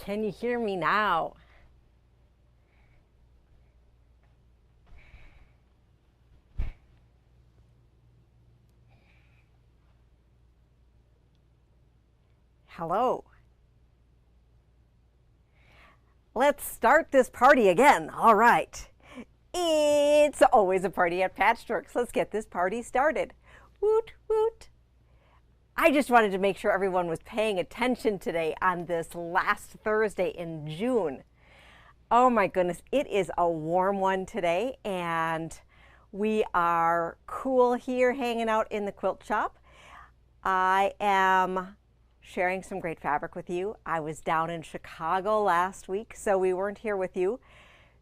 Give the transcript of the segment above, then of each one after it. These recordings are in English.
Can you hear me now? Hello. Let's start this party again. All right. It's always a party at Patchworks. Let's get this party started. Woot, woot. I just wanted to make sure everyone was paying attention today on this last Thursday in June. Oh my goodness, it is a warm one today, and we are cool here hanging out in the quilt shop. I am sharing some great fabric with you. I was down in Chicago last week, so we weren't here with you.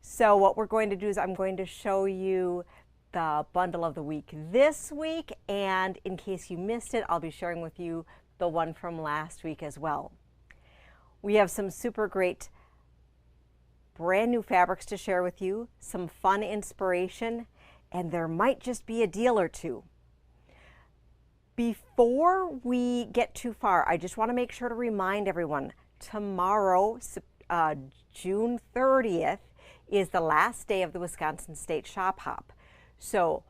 So what we're going to do is I'm going to show you the bundle of the week this week, and in case you missed it, I'll be sharing with you the one from last week as well. We have some super great brand new fabrics to share with you, some fun inspiration, and there might just be a deal or two. Before we get too far, I just want to make sure to remind everyone, tomorrow, June 30th, is the last day of the Wisconsin State Shop Hop. So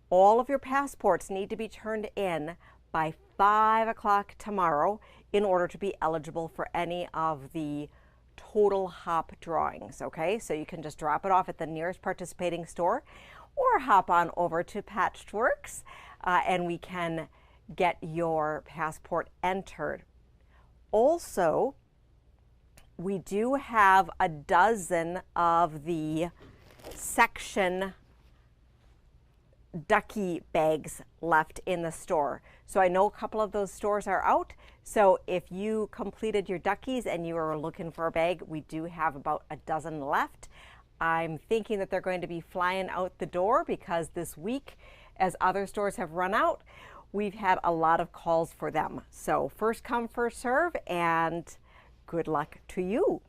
all of your passports need to be turned in by 5 o'clock tomorrow in order to be eligible for any of the total hop drawings, okay? So you can just drop it off at the nearest participating store or hop on over to Patchworks and we can get your passport entered. Also, we do have a dozen of the section ducky bags left in the store. So I know a couple of those stores are out. So if you completed your duckies and you are looking for a bag, we do have about a dozen left. I'm thinking that they're going to be flying out the door because this week, as other stores have run out, we've had a lot of calls for them. So first come, first serve, and good luck to you.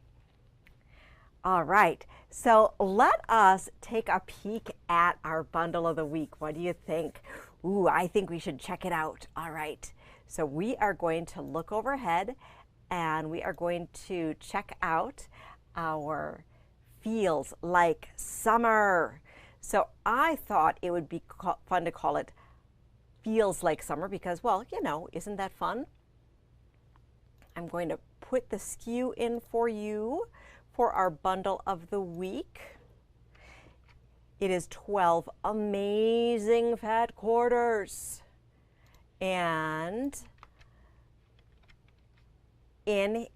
All right, so let us take a peek at our bundle of the week. What do you think? Ooh, I think we should check it out. All right, so we are going to look overhead and we are going to check out our Feels Like Summer. So I thought it would be fun to call it Feels Like Summer because, well, you know, isn't that fun? I'm going to put the SKU in for you for our bundle of the week. It is 12 amazing fat quarters. And in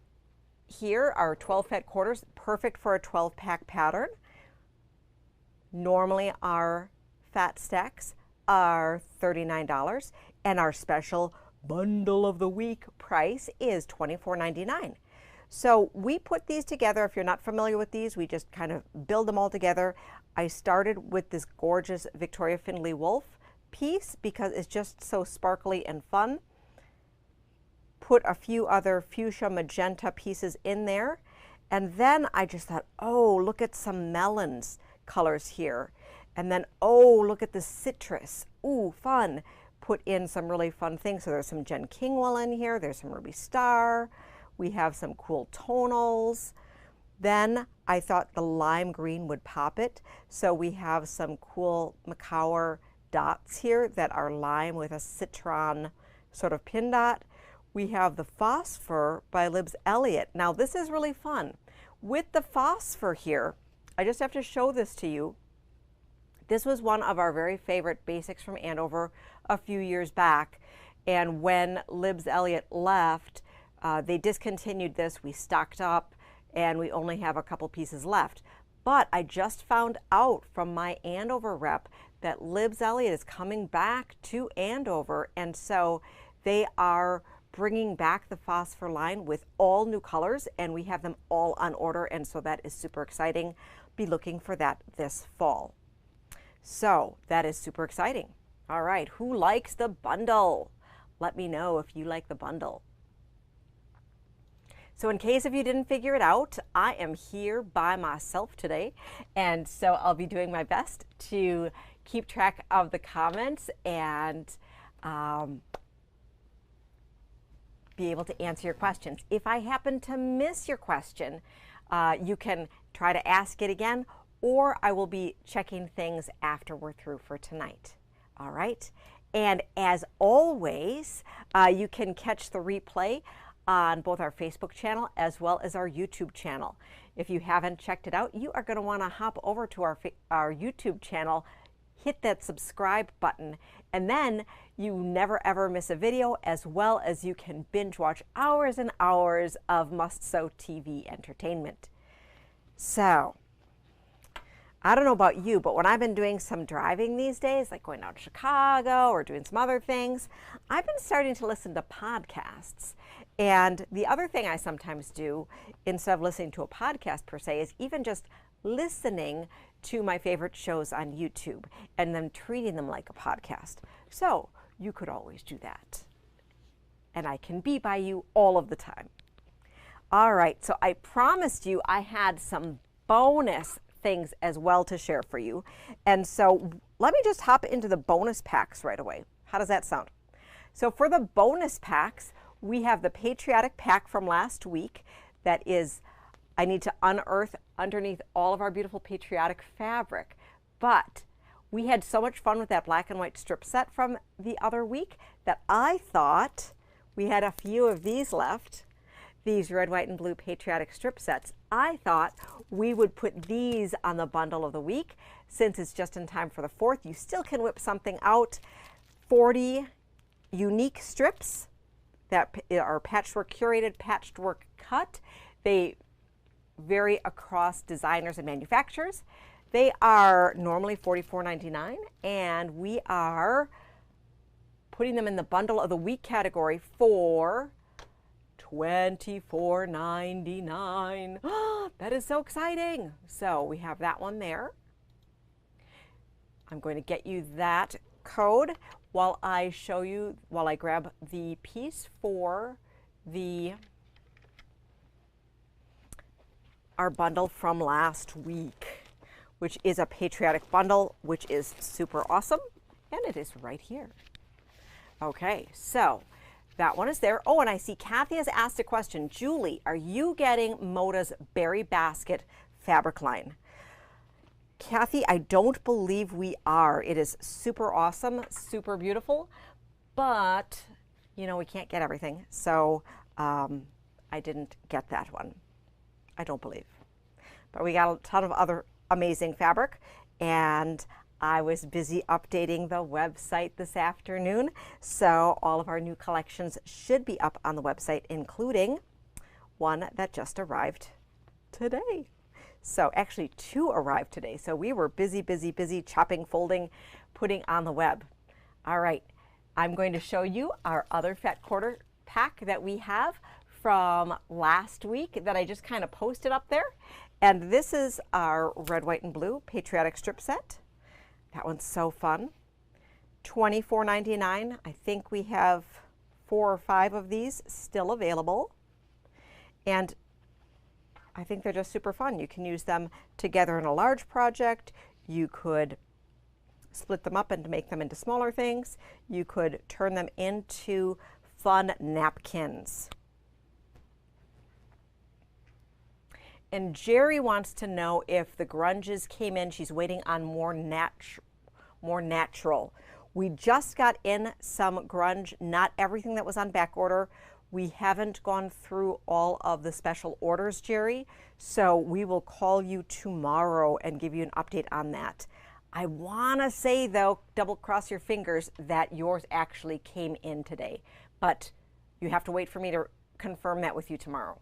here are 12 fat quarters, perfect for a 12-pack pattern. Normally our fat stacks are $39 and our special bundle of the week price is $24.99. So we put these together. If you're not familiar with these, we just kind of build them all together. I started with this gorgeous Victoria Findlay Wolf piece because it's just so sparkly and fun. Put a few other fuchsia magenta pieces in there. And then I just thought, oh, look at some melons colors here. And then, oh, look at the citrus. Ooh, fun. Put in some really fun things. So there's some Jen Kingwell in here. There's some Ruby Star. We have some cool tonals. Then I thought the lime green would pop it. So we have some cool Macower dots here that are lime with a citron sort of pin dot. We have the Phosphor by Libs Elliott. Now this is really fun. With the Phosphor here, I just have to show this to you. This was one of our very favorite basics from Andover a few years back. And when Libs Elliott left, they discontinued this. We stocked up and we only have a couple pieces left. But I just found out from my Andover rep that Libs Elliott is coming back to Andover. And so they are bringing back the Phosphor line with all new colors, and we have them all on order. And so that is super exciting. Be looking for that this fall. So that is super exciting. All right, who likes the bundle? Let me know if you like the bundle. So in case if you didn't figure it out, I am here by myself today. And so I'll be doing my best to keep track of the comments and be able to answer your questions. If I happen to miss your question, you can try to ask it again, or I will be checking things after we're through for tonight. All right? And as always, you can catch the replay on both our Facebook channel as well as our YouTube channel. If you haven't checked it out, you are going to want to hop over to our YouTube channel, hit that subscribe button, and then you never ever miss a video, as well as you can binge watch hours and hours of must-so TV entertainment. So, I don't know about you, but when I've been doing some driving these days, like going out to Chicago or doing some other things, I've been starting to listen to podcasts. And the other thing I sometimes do, instead of listening to a podcast per se, is even just listening to my favorite shows on YouTube and then treating them like a podcast. So you could always do that. And I can be by you all of the time. All right, so I promised you I had some bonus things as well to share for you. And so let me just hop into the bonus packs right away. How does that sound? So for the bonus packs, we have the Patriotic pack from last week. That is, I need to unearth underneath all of our beautiful patriotic fabric. But we had so much fun with that black and white strip set from the other week that I thought we had a few of these left. These red, white, and blue patriotic strip sets. I thought we would put these on the bundle of the week. Since it's just in time for the 4th, you still can whip something out. 40 unique strips that are patchwork curated, patchwork cut. They vary across designers and manufacturers. They are normally $44.99, and we are putting them in the bundle of the week category for $24.99. That is so exciting. So we have that one there. I'm going to get you that code while I show you, while I grab the piece for our bundle from last week, which is a patriotic bundle, which is super awesome. And it is right here. Okay, so that one is there. Oh, and I see Kathy has asked a question. Julie, are you getting Moda's Berry Basket fabric line? Kathy, I don't believe we are. It is super awesome, super beautiful, but you know, we can't get everything. So I didn't get that one. I don't believe. But we got a ton of other amazing fabric, and I was busy updating the website this afternoon, so all of our new collections should be up on the website, including one that just arrived today. So actually 2 arrived today, so we were busy chopping, folding, putting on the web. All right, I'm going to show you our other Fat Quarter pack that we have from last week that I just kind of posted up there. And this is our red, white, and blue patriotic strip set. That one's so fun. $24.99. I think we have 4 or 5 of these still available. And I think they're just super fun. You can use them together in a large project. You could split them up and make them into smaller things. You could turn them into fun napkins. And Jerry wants to know if the grunges came in. She's waiting on more natural. We just got in some grunge, not everything that was on back order. We haven't gone through all of the special orders, Jerry, so we will call you tomorrow and give you an update on that. I want to say, though, double cross your fingers, that yours actually came in today, but you have to wait for me to confirm that with you tomorrow.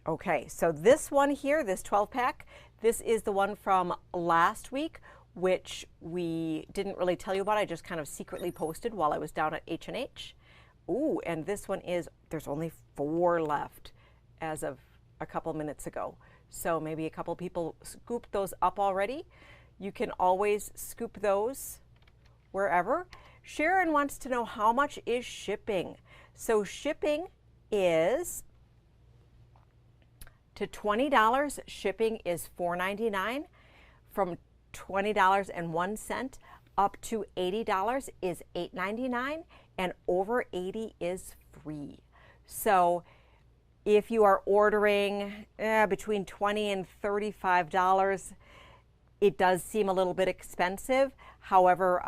Okay, so this one here, this 12-pack, this is the one from last week, which we didn't really tell you about. I just kind of secretly posted while I was down at H&H. Ooh, and this one is, there's only 4 left as of a couple minutes ago. So maybe a couple people scooped those up already. You can always scoop those wherever. Sharon wants to know how much is shipping. So shipping is to $20, shipping is $4.99. From $20.01 up to $80 is $8.99, and over $80 is free. So if you are ordering between $20 and $35, it does seem a little bit expensive. However,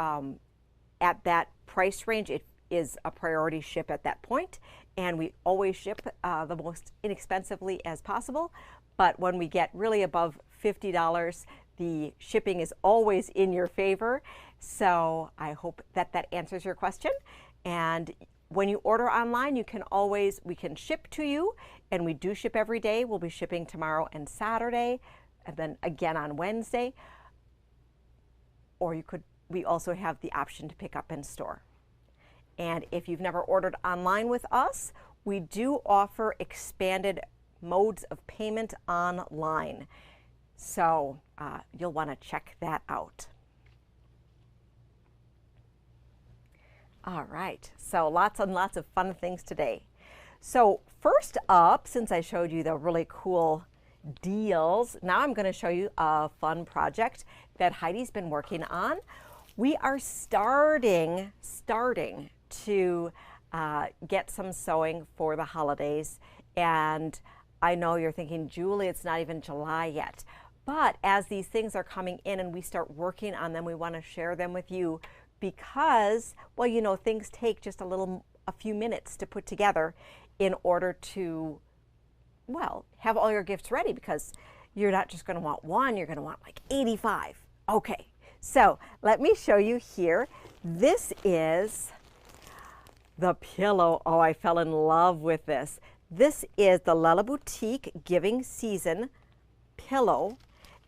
at that price range, it is a priority ship at that point, and we always ship the most inexpensively as possible. But when we get really above $50, the shipping is always in your favor. So I hope that that answers your question. And when you order online, we can ship to you, and we do ship every day. We'll be shipping tomorrow and Saturday, and then again on Wednesday. Or we also have the option to pick up in store. And if you've never ordered online with us, we do offer expanded modes of payment online. So you'll want to check that out. All right, so lots and lots of fun things today. So first up, since I showed you the really cool deals, now I'm going to show you a fun project that Heidi's been working on. We are starting to get some sewing for the holidays, and I know you're thinking, Julie, it's not even July yet. But as these things are coming in and we start working on them, we want to share them with you because, well, you know, things take just a few minutes to put together in order to, well, have all your gifts ready, because you're not just going to want one, you're going to want like 85. Okay, so let me show you here. This is the pillow. Oh, I fell in love with this. This is the Le La Boutique Giving Season pillow,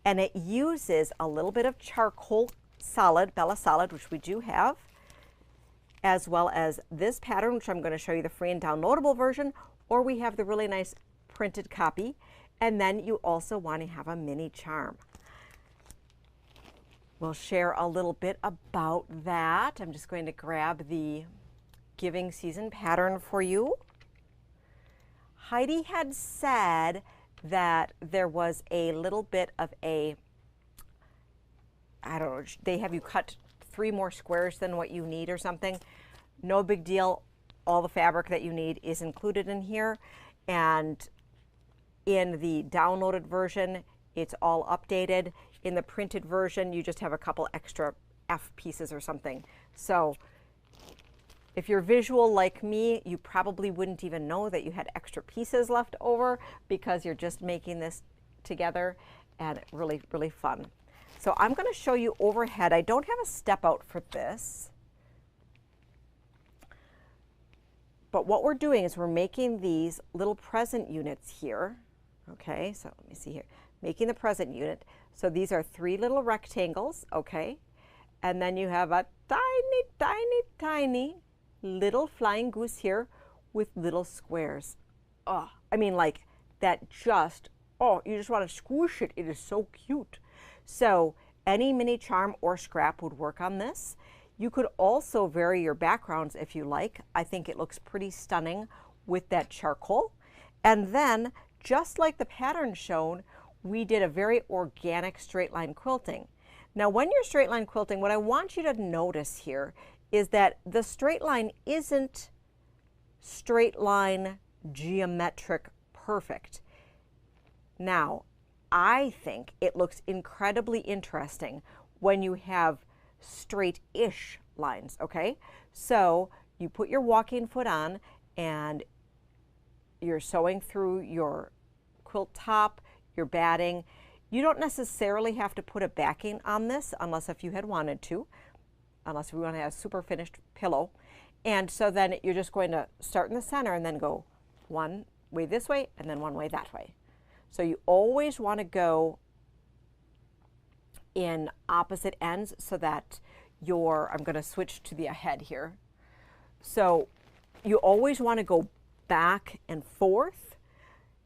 and it uses a little bit of charcoal solid, Bella Solid, which we do have, as well as this pattern, which I'm going to show you the free and downloadable version, or we have the really nice printed copy. And then you also want to have a mini charm. We'll share a little bit about that. I'm just going to grab the Giving Season pattern for you. Heidi had said that there was a little bit of a, I don't know, they have you cut 3 more squares than what you need or something. No big deal. All the fabric that you need is included in here. And in the downloaded version, it's all updated. In the printed version, you just have a couple extra F pieces or something. So if you're visual like me, you probably wouldn't even know that you had extra pieces left over because you're just making this together, and really, really fun. So I'm going to show you overhead. I don't have a step out for this, but what we're doing is we're making these little present units here. Okay, so let me see here. Making the present unit. So these are 3 little rectangles, okay? And then you have a tiny, tiny, tiny little flying goose here with little squares. Oh, I mean, like that just, oh, you just want to squish it. It is so cute. So any mini charm or scrap would work on this. You could also vary your backgrounds if you like. I think it looks pretty stunning with that charcoal. And then, just like the pattern shown, we did a very organic straight line quilting. Now, when you're straight line quilting, what I want you to notice here is that the straight line isn't straight line geometric perfect. Now, I think it looks incredibly interesting when you have straight-ish lines, okay? So you put your walking foot on and you're sewing through your quilt top, your batting. You don't necessarily have to put a backing on this unless if you had wanted to, unless we want to have a super finished pillow. And so then you're just going to start in the center and then go one way this way and then one way that way. So you always want to go in opposite ends so that I'm going to switch to the ahead here. So you always want to go back and forth.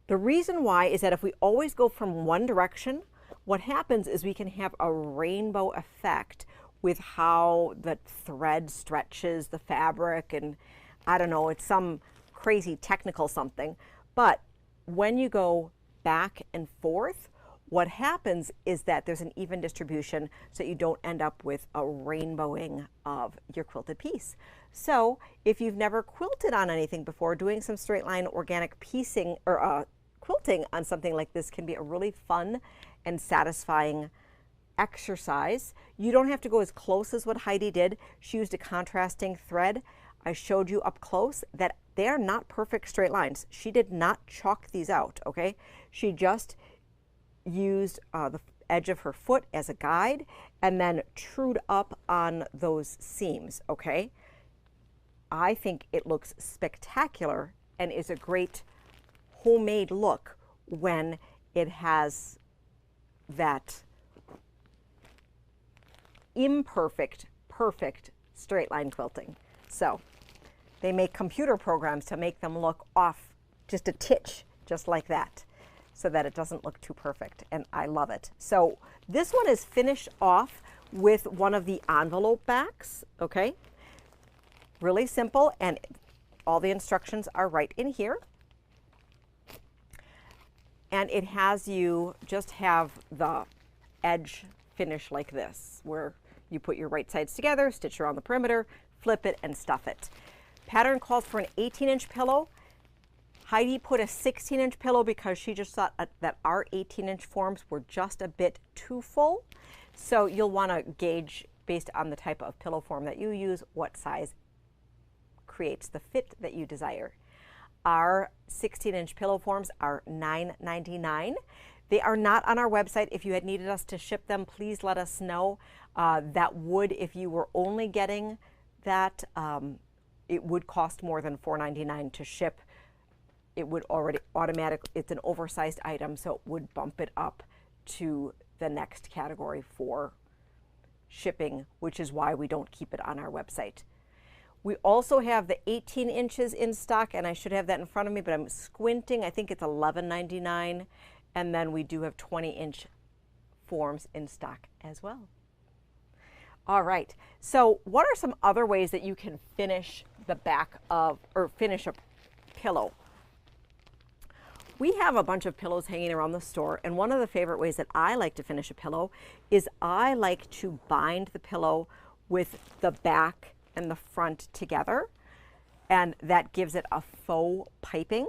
The reason why is that if we always go from one direction, what happens is we can have a rainbow effect with how the thread stretches the fabric, and I don't know, it's some crazy technical something. But when you go back and forth, what happens is that there's an even distribution so you don't end up with a rainbowing of your quilted piece. So if you've never quilted on anything before, doing some straight line organic piecing or quilting on something like this can be a really fun and satisfying exercise. You don't have to go as close as what Heidi did. She used a contrasting thread. I showed you up close that they are not perfect straight lines. She did not chalk these out, okay? She just used the edge of her foot as a guide and then trued up on those seams, okay? I think it looks spectacular and is a great homemade look when it has that imperfect, perfect straight line quilting. So they make computer programs to make them look off just a titch, just like that, so that it doesn't look too perfect, and I love it. So this one is finished off with one of the envelope backs, okay? Really simple, and all the instructions are right in here. And it has you just have the edge finish like this, where you put your right sides together, stitch around the perimeter, flip it, and stuff it. Pattern calls for an 18-inch pillow. Heidi put a 16-inch pillow because she just thought that our 18-inch forms were just a bit too full. So you'll want to gauge based on the type of pillow form that you use, what size creates the fit that you desire. Our 16-inch pillow forms are $9.99. They are not on our website. If you had needed us to ship them, please let us know. That would, if you were only getting that, it would cost more than $4.99 to ship. It would already automatically, it's an oversized item, so it would bump it up to the next category for shipping, which is why we don't keep it on our website. We also have the 18 inches in stock, and I should have that in front of me, but I'm squinting. I think it's $11.99. And then we do have 20-inch forms in stock as well. All right, so what are some other ways that you can finish the back of, or finish a pillow? We have a bunch of pillows hanging around the store, and one of the favorite ways that I like to finish a pillow is I like to bind the pillow with the back and the front together, and that gives it a faux piping.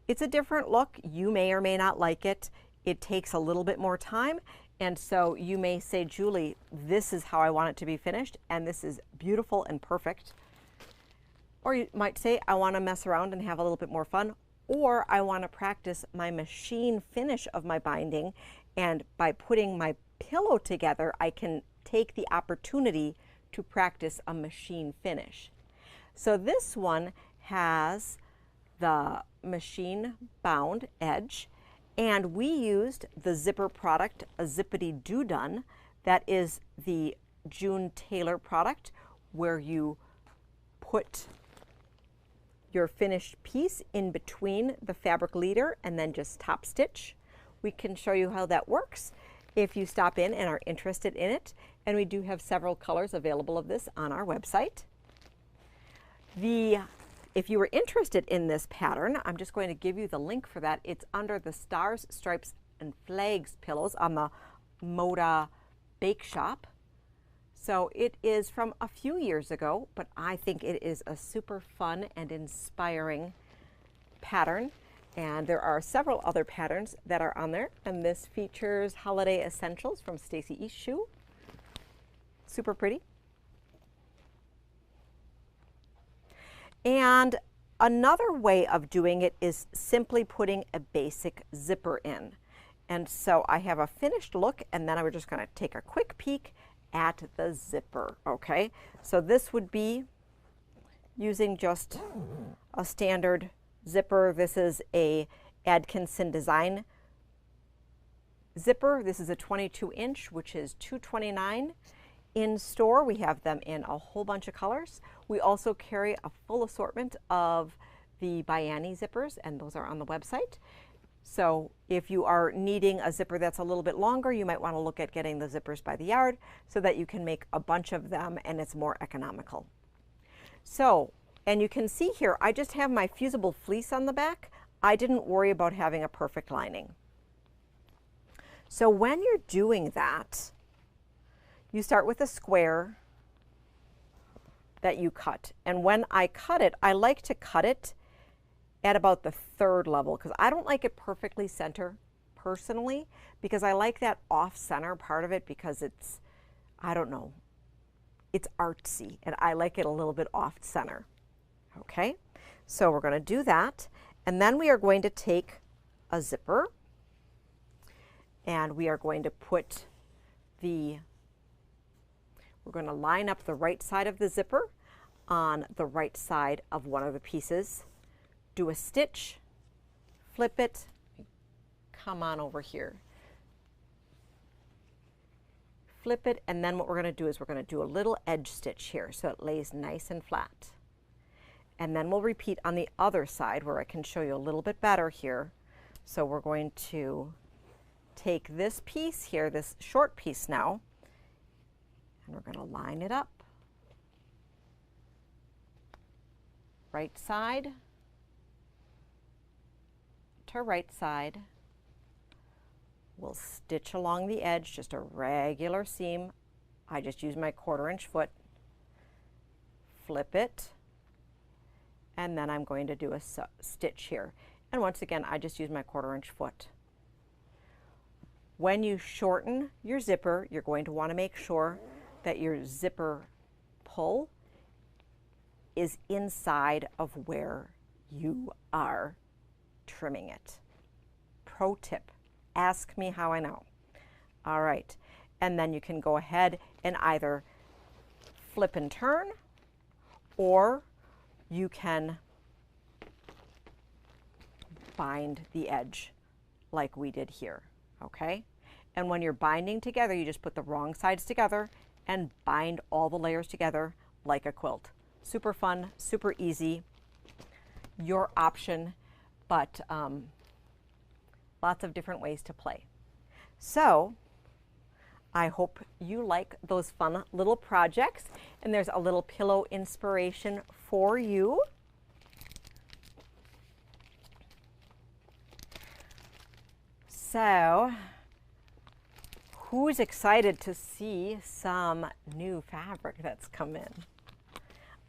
It's a different look. You may or may not like it. It takes a little bit more time, and so you may say, Julie, this is how I want it to be finished, and this is beautiful and perfect. Or you might say, I want to mess around and have a little bit more fun, or I want to practice my machine finish of my binding, and by putting my pillow together, I can take the opportunity to practice a machine finish. So this one has the machine bound edge, and we used the zipper product, a Zippity Doo Done. That is the June Taylor product, where you put your finished piece in between the fabric leader and then just top stitch. We can show you how that works if you stop in and are interested in it, and we do have several colors available of this on our website. If you were interested in this pattern, I'm just going to give you the link for that. It's under the Stars, Stripes, and Flags pillows on the Moda Bake Shop. So it is from a few years ago, but I think it is a super fun and inspiring pattern. And there are several other patterns that are on there, and this features Holiday Essentials from Stacy East Shoe. Super pretty. And another way of doing it is simply putting a basic zipper in. And so I have a finished look, and then we're just going to take a quick peek at the zipper, okay? So this would be using just a standard zipper. This is a Atkinson Design zipper. This is a 22-inch, which is $229. In store, we have them in a whole bunch of colors. We also carry a full assortment of the Bayani zippers, and those are on the website. So if you are needing a zipper that's a little bit longer, you might want to look at getting the zippers by the yard so that you can make a bunch of them and it's more economical. So, and you can see here, I just have my fusible fleece on the back. I didn't worry about having a perfect lining. So when you're doing that, you start with a square that you cut. And when I cut it, I like to cut it at about the third level because I don't like it perfectly center personally, because I like that off center part of it because it's, I don't know, it's artsy and I like it a little bit off center. Okay, so we're going to do that, and then we are going to take a zipper and we are going to put we're going to line up the right side of the zipper on the right side of one of the pieces, do a stitch, flip it, come on over here, flip it, and then what we're going to do is we're going to do a little edge stitch here so it lays nice and flat. And then we'll repeat on the other side where I can show you a little bit better here. So we're going to take this piece here, this short piece now, and we're going to line it up. Right side to right side. We'll stitch along the edge, just a regular seam. I just use my 1/4 inch foot. Flip it, and then I'm going to do a stitch here. And once again, I just use my 1/4 inch foot. When you shorten your zipper, you're going to want to make sure that your zipper pull is inside of where you are trimming it. Pro tip, ask me how I know. All right, and then you can go ahead and either flip and turn, or you can bind the edge like we did here, okay? And when you're binding together, you just put the wrong sides together and bind all the layers together like a quilt. Super fun, super easy, your option, but lots of different ways to play. So I hope you like those fun little projects, and there's a little pillow inspiration for you. So who's excited to see some new fabric that's come in?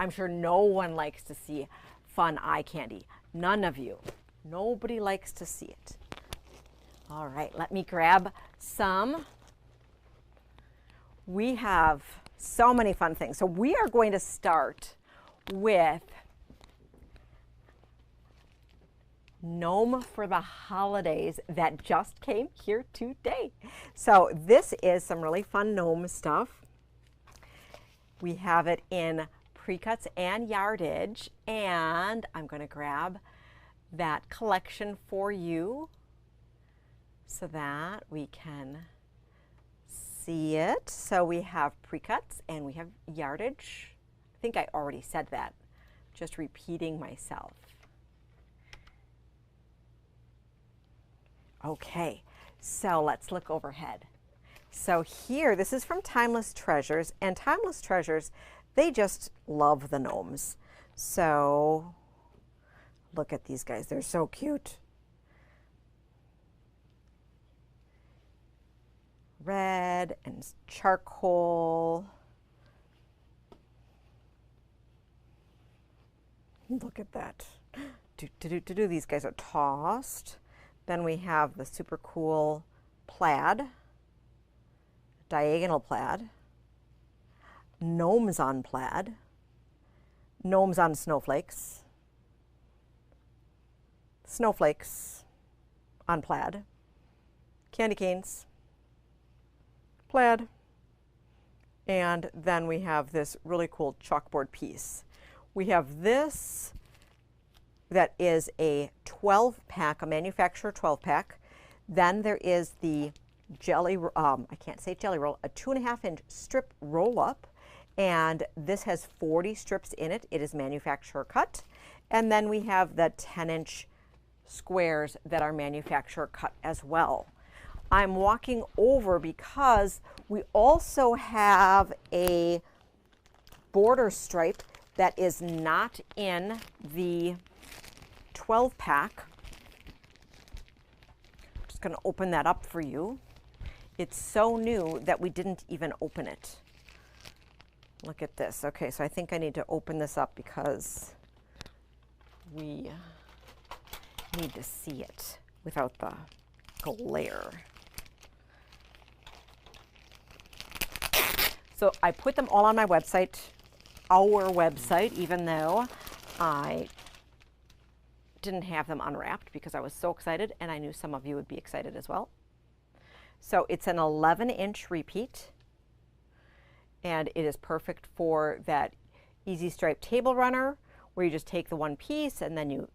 I'm sure no one likes to see fun eye candy. None of you. Nobody likes to see it. All right, let me grab some. We have so many fun things. So we are going to start with Gnome for the Holidays that just came here today. So this is some really fun gnome stuff. We have it in pre-cuts and yardage, and I'm going to grab that collection for you so that we can see it. So we have pre-cuts and we have yardage. I think I already said that, just repeating myself. Okay, so let's look overhead. So here, this is from Timeless Treasures, and Timeless Treasures, they just love the gnomes. So look at these guys, they're so cute. Red and charcoal. Look at that. These guys are tossed. Then we have the super cool plaid, diagonal plaid, gnomes on plaid, gnomes on snowflakes, snowflakes on plaid, candy canes, plaid, and then we have this really cool chalkboard piece. We have this that is a 12-pack, a manufacturer 12-pack. Then there is the jelly, I can't say jelly roll, a 2.5-inch strip roll-up, and this has 40 strips in it. It is manufacturer cut. And then we have the 10-inch squares that are manufacturer cut as well. I'm walking over because we also have a border stripe that is not in the 12-pack. Just going to open that up for you. It's so new that we didn't even open it. Look at this. Okay, so I think I need to open this up because we need to see it without the glare. So I put them all on my website, our website, even though I didn't have them unwrapped because I was so excited and I knew some of you would be excited as well. So it's an 11-inch repeat, and it is perfect for that easy stripe table runner where you just take the one piece and then you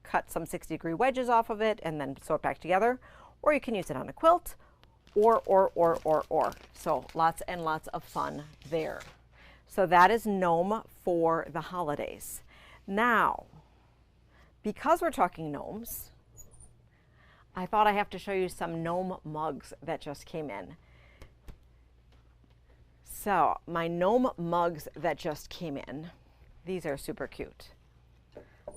cut some 60-degree wedges off of it and then sew it back together, or you can use it on a quilt, or. So lots and lots of fun there. So that is Gnome for the holidays. Now, because we're talking gnomes, I thought I have to show you some gnome mugs that just came in. So my gnome mugs that just came in, these are super cute.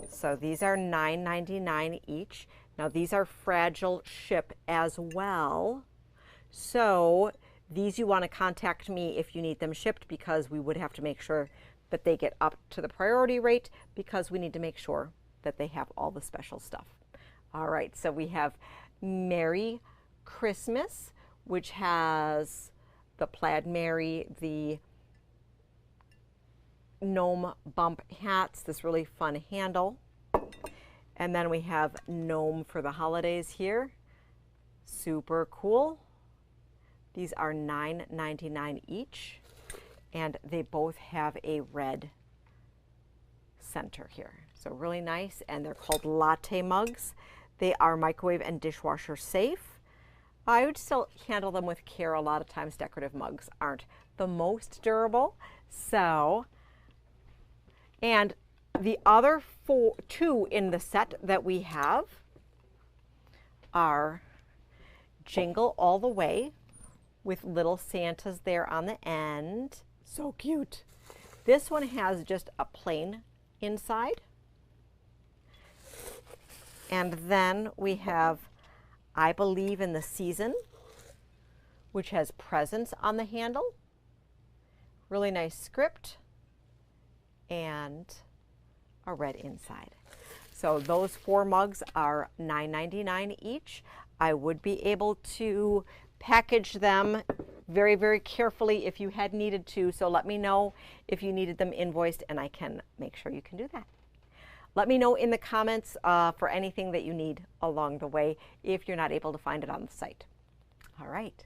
So these are $9.99 each. Now these are fragile ship as well. So these you want to contact me if you need them shipped, because we would have to make sure that they get up to the priority rate, because we need to make sure that they have all the special stuff. All right, so we have Merry Christmas, which has the plaid Mary, the gnome bump hats, this really fun handle. And then we have Gnome for the holidays here. Super cool. These are $9.99 each, and they both have a red center here. So really nice, and they're called latte mugs. They are microwave and dishwasher safe. I would still handle them with care. A lot of times decorative mugs aren't the most durable. So, and the other two in the set that we have are Jingle All the Way with little Santas there on the end. So cute. This one has just a plain inside. And then we have I Believe in the Season, which has presents on the handle. Really nice script and a red inside. So those 4 mugs are $9.99 each. I would be able to package them very, very carefully if you had needed to. So let me know if you needed them invoiced, and I can make sure you can do that. Let me know in the comments for anything that you need along the way if you're not able to find it on the site. All right.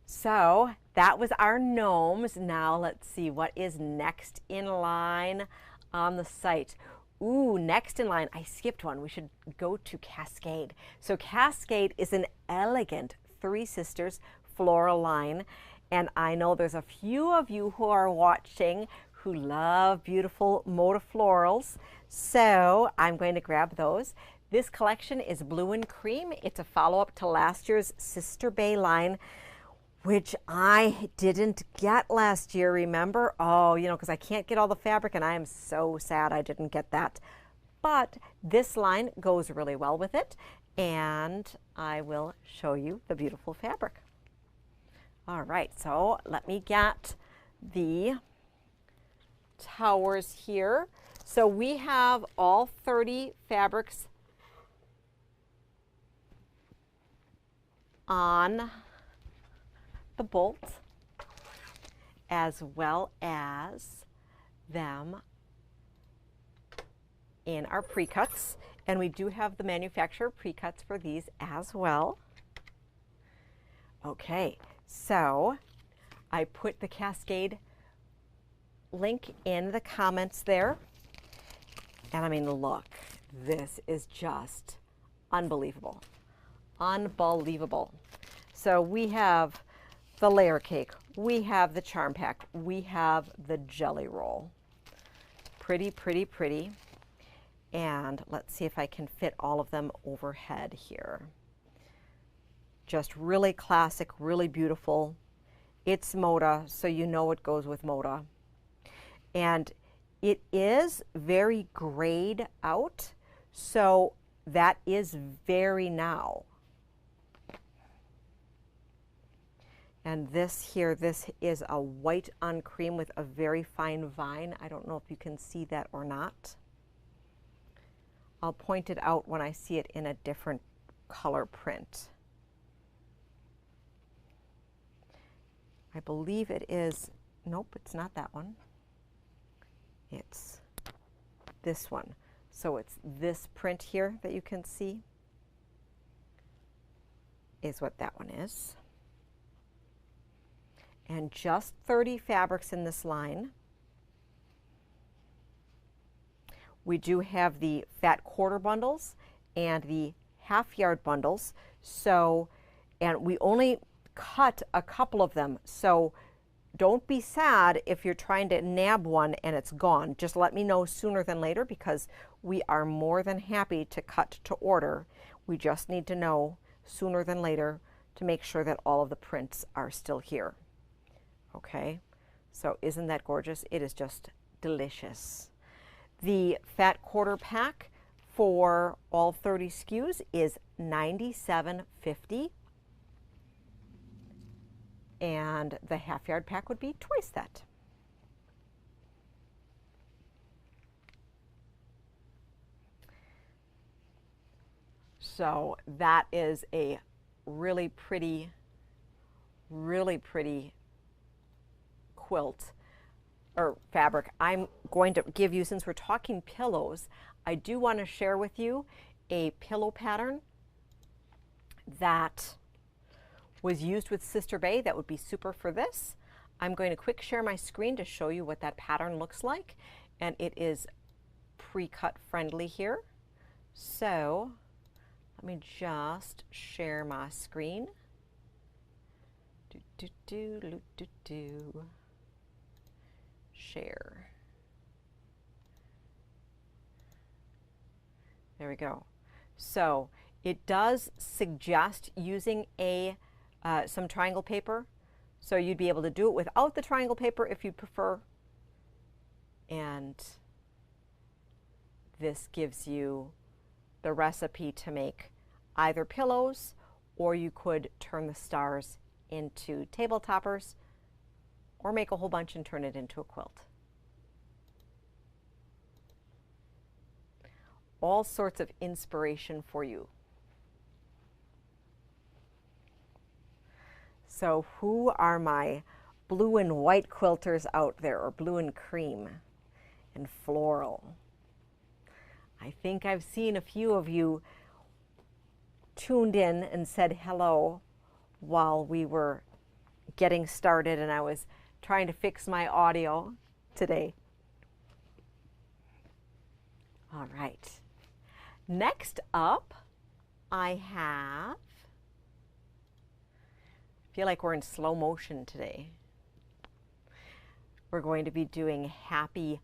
So that was our gnomes. Now let's see what is next in line on the site. Ooh, next in line, I skipped one. We should go to Cascade. So Cascade is an elegant Three Sisters floral line. And I know there's a few of you who are watching who love beautiful Moda florals. So I'm going to grab those. This collection is Blue and Cream. It's a follow-up to last year's Sister Bay line, which I didn't get last year, remember? Oh, you know, because I can't get all the fabric, and I am so sad I didn't get that. But this line goes really well with it, and I will show you the beautiful fabric. All right, so let me get the towers here. So we have all 30 fabrics on the bolt, as well as them in our pre-cuts, and we do have the manufacturer pre-cuts for these as well. Okay, so I put the Cascade link in the comments there, and I mean, look, this is just unbelievable. Unbelievable. So we have the layer cake, we have the charm pack, we have the jelly roll. Pretty, pretty, pretty. And let's see if I can fit all of them overhead here. Just really classic, really beautiful. It's Moda, so you know it goes with Moda. And it is very grayed out, so that is very now. And this here, this is a white on cream with a very fine vine. I don't know if you can see that or not. I'll point it out when I see it in a different color print. I believe it is, nope, it's not that one. It's this one. So it's this print here that you can see is what that one is. And just 30 fabrics in this line. We do have the fat quarter bundles and the half yard bundles. So, and we only cut a couple of them. So don't be sad if you're trying to nab one and it's gone. Just let me know sooner than later, because we are more than happy to cut to order. We just need to know sooner than later to make sure that all of the prints are still here. Okay, so isn't that gorgeous? It is just delicious. The fat quarter pack for all 30 SKUs is $97.50. And the half yard pack would be twice that. So that is a really pretty quilt or fabric. I'm going to give you, since we're talking pillows, I do want to share with you a pillow pattern that was used with Sister Bay that would be super for this. I'm going to quick share my screen to show you what that pattern looks like, and it is pre-cut friendly here. So let me just share my screen. Share. There we go. So it does suggest using some triangle paper. So you'd be able to do it without the triangle paper if you prefer. And this gives you the recipe to make either pillows, or you could turn the stars into table toppers, or make a whole bunch and turn it into a quilt. All sorts of inspiration for you. So who are my blue and white quilters out there, or blue and cream and floral? I think I've seen a few of you tuned in and said hello while we were getting started, and I was trying to fix my audio today. All right. Next up, I feel like we're in slow motion today. We're going to be doing Happy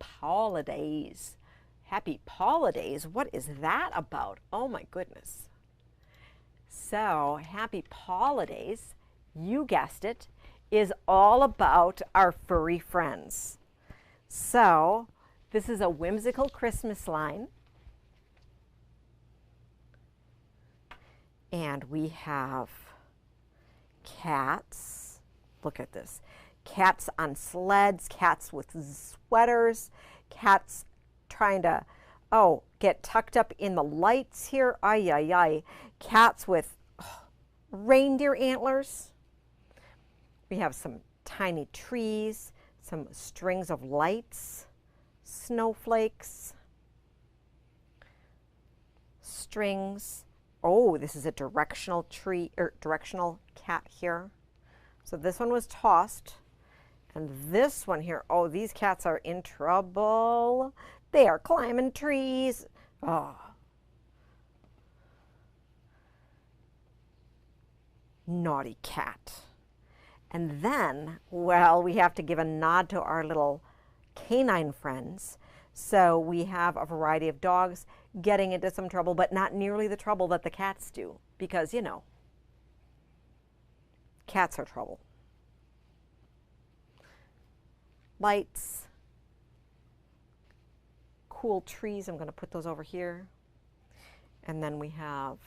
Holidays. Happy Holidays, what is that about? Oh my goodness. So Happy Holidays, you guessed it, is all about our furry friends. So this is a whimsical Christmas line. And we have cats. Look at this. Cats on sleds, cats with sweaters, cats trying to, get tucked up in the lights here. Ay, ay, ay. Cats with reindeer antlers. We have some tiny trees, some strings of lights, snowflakes, strings. Oh, this is a directional tree, or directional cat here. So this one was tossed. And this one here, oh, these cats are in trouble. They are climbing trees. Oh. Naughty cat. And then, well, we have to give a nod to our little canine friends. So we have a variety of dogs getting into some trouble, but not nearly the trouble that the cats do, because, you know, cats are trouble. Lights, cool trees. I'm going to put those over here. And then we have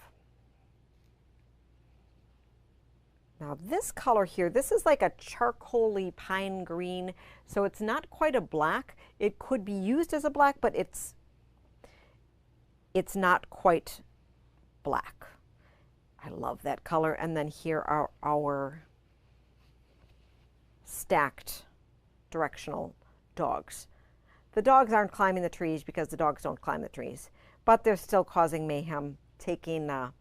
Now this color here, this is like a charcoaly pine green, so it's not quite a black. It could be used as a black, but it's not quite black. I love that color. And then here are our stacked directional dogs. The dogs aren't climbing the trees because the dogs don't climb the trees, but they're still causing mayhem, taking the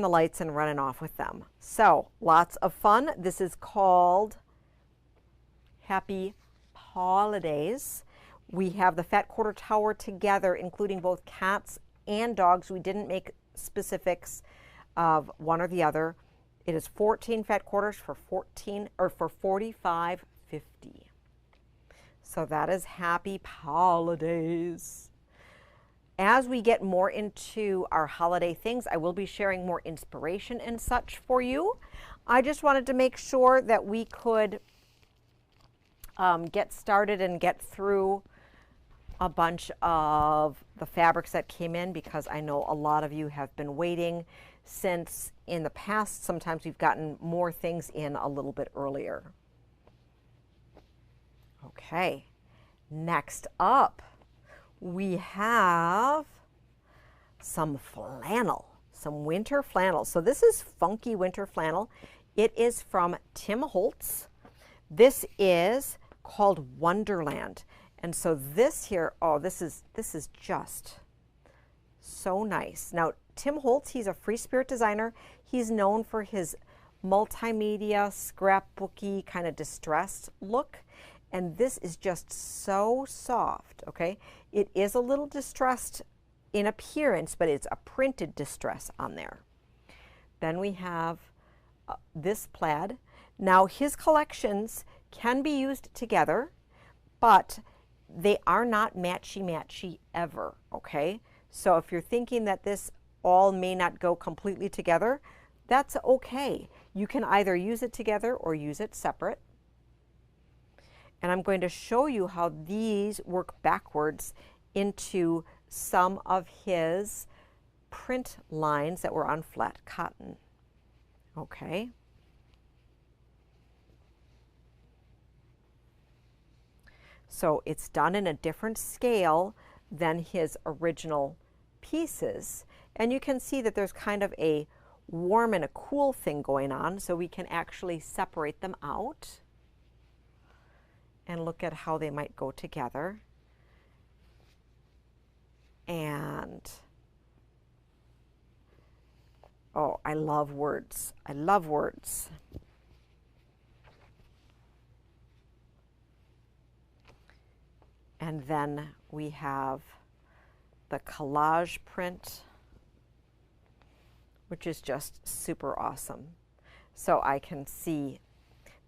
lights and running off with them. So lots of fun. This is called Happy Holidays. We have the Fat Quarter Tower together, including both cats and dogs. We didn't make specifics of one or the other. It is 14 fat quarters for $45.50. So that is Happy Holidays. As we get more into our holiday things, I will be sharing more inspiration and such for you. I just wanted to make sure that we could get started and get through a bunch of the fabrics that came in, because I know a lot of you have been waiting, since in the past sometimes we've gotten more things in a little bit earlier. Okay, next up we have some flannel, some winter flannel. So this is funky winter flannel. It is from Tim Holtz. This is called Wonderland. And so this here, oh, this is just so nice. Now, Tim Holtz, he's a free spirit designer. He's known for his multimedia, scrapbooky, kind of distressed look. And this is just so soft, okay? It is a little distressed in appearance, but it's a printed distress on there. Then we have this plaid. Now, his collections can be used together, but they are not matchy-matchy ever, okay? So if you're thinking that this all may not go completely together, that's okay. You can either use it together or use it separate. And I'm going to show you how these work backwards into some of his print lines that were on flat cotton. Okay. So it's done in a different scale than his original pieces. And you can see that there's kind of a warm and a cool thing going on, so we can actually separate them out and look at how they might go together. And oh, I love words. I love words. And then we have the collage print, which is just super awesome. So I can see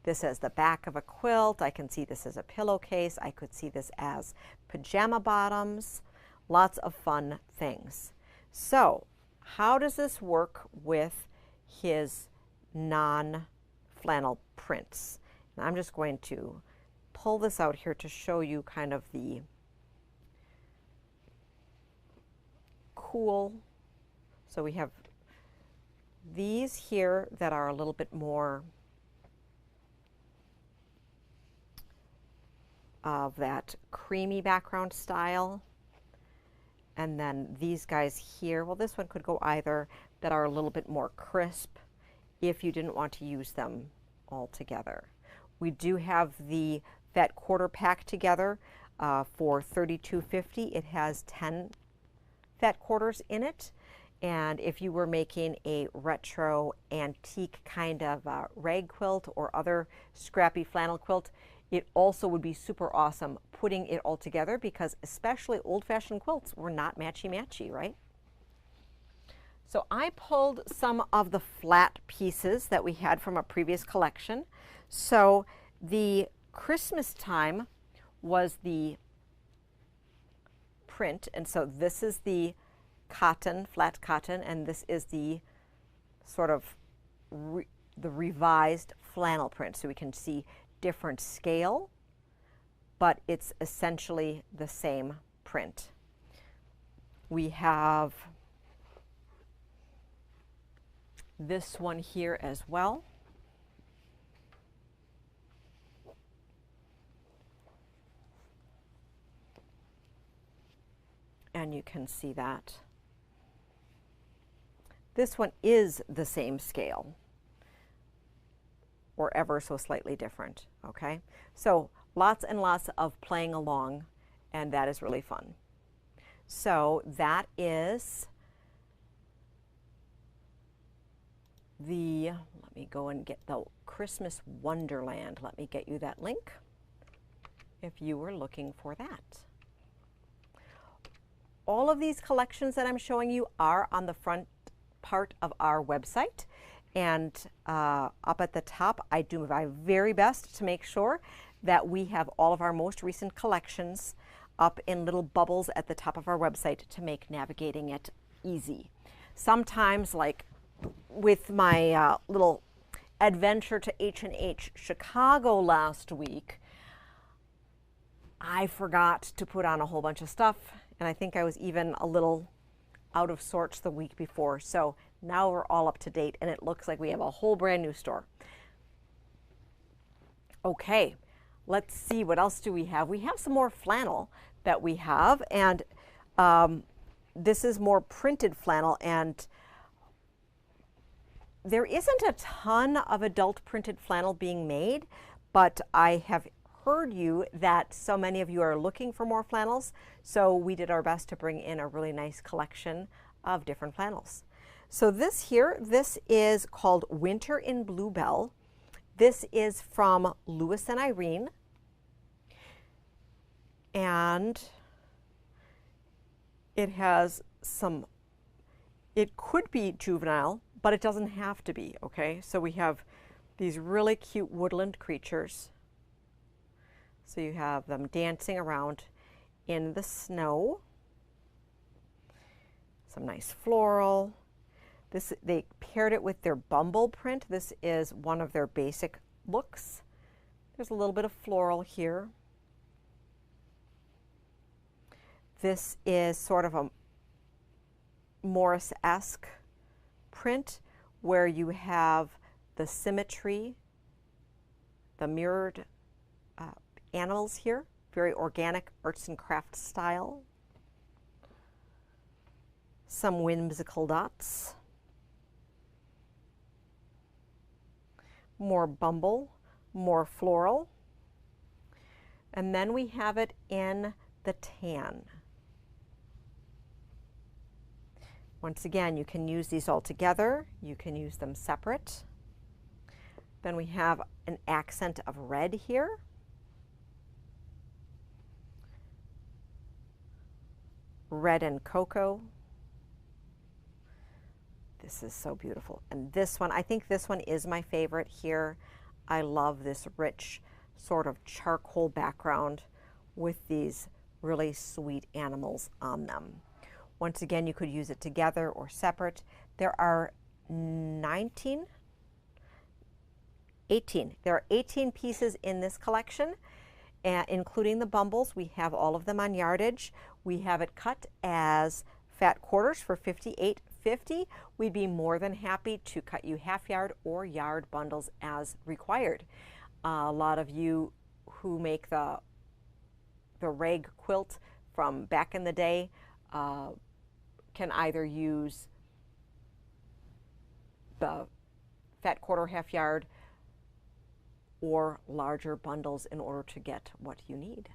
this as the back of a quilt. I can see this as a pillowcase. I could see this as pajama bottoms. Lots of fun things. So how does this work with his non-flannel prints? And I'm just going to pull this out here to show you kind of the cool. So we have these here that are a little bit more of that creamy background style. And then these guys here, well, this one could go either, that are a little bit more crisp if you didn't want to use them all together. We do have the Fat Quarter pack together for $32.50. It has 10 fat quarters in it. And if you were making a retro antique kind of rag quilt or other scrappy flannel quilt, it also would be super awesome putting it all together, because especially old-fashioned quilts were not matchy-matchy, right? So I pulled some of the flat pieces that we had from a previous collection. So the Christmas time was the print, and so this is the cotton, flat cotton, and this is the sort of the revised flannel print. So we can see different scale, but it's essentially the same print. We have this one here as well. And you can see that. This one is the same scale, or ever so slightly different, okay? So lots and lots of playing along, and that is really fun. So that is the, let me go and get the Christmas Wonderland. Let me get you that link if you were looking for that. All of these collections that I'm showing you are on the front part of our website. And up at the top, I do my very best to make sure that we have all of our most recent collections up in little bubbles at the top of our website to make navigating it easy. Sometimes, like with my little adventure to H&H Chicago last week, I forgot to put on a whole bunch of stuff, and I think I was even a little out of sorts the week before. So now we're all up to date, and it looks like we have a whole brand new store. Okay, let's see, what else do we have? We have some more flannel that we have, and this is more printed flannel, and there isn't a ton of adult printed flannel being made, but I have heard you that so many of you are looking for more flannels, so we did our best to bring in a really nice collection of different flannels. So this here, this is called Winter in Bluebell. This is from Lewis and Irene, and it has some, it could be juvenile, but it doesn't have to be, okay? So we have these really cute woodland creatures. So you have them dancing around in the snow. Some nice floral. This, they paired it with their Bumble print. This is one of their basic looks. There's a little bit of floral here. This is sort of a Morris-esque print where you have the symmetry, the mirrored animals here, very organic arts and crafts style. Some whimsical dots. More Bumble, more floral. And then we have it in the tan. Once again, you can use these all together. You can use them separate. Then we have an accent of red here. Red and cocoa. This is so beautiful. And this one, I think this one is my favorite here. I love this rich sort of charcoal background with these really sweet animals on them. Once again, you could use it together or separate. There are 18. There are 18 pieces in this collection, including the Bumbles. We have all of them on yardage. We have it cut as fat quarters for $58.50. We'd be more than happy to cut you half yard or yard bundles as required. A lot of you who make the rag quilt from back in the day can either use the fat quarter, half yard, or larger bundles in order to get what you need.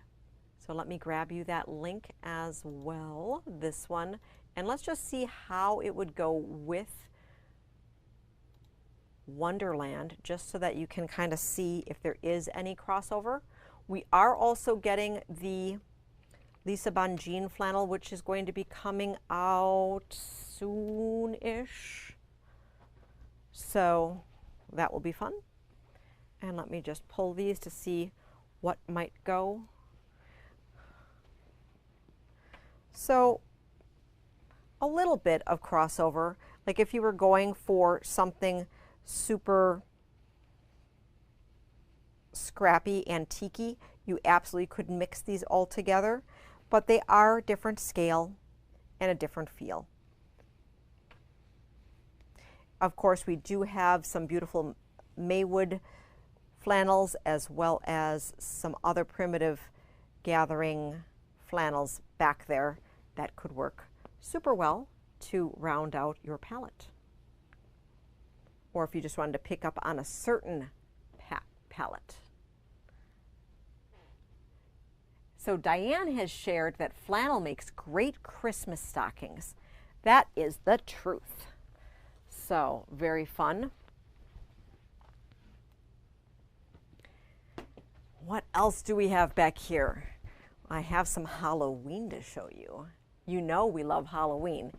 So let me grab you that link as well, this one, and let's just see how it would go with Wonderland, just so that you can kind of see if there is any crossover. We are also getting the Lisa Bonjean flannel, which is going to be coming out soon-ish. So that will be fun. And let me just pull these to see what might go. So a little bit of crossover, like if you were going for something super scrappy, antique-y, you absolutely could mix these all together, but they are different scale and a different feel. of course, we do have some beautiful Maywood flannels as well as some other primitive gathering flannels back there that could work super well to round out your palette. Or if you just wanted to pick up on a certain palette. So Diane has shared that flannel makes great Christmas stockings. That is the truth. So very fun. What else do we have back here? I have some Halloween to show you. You know we love Halloween.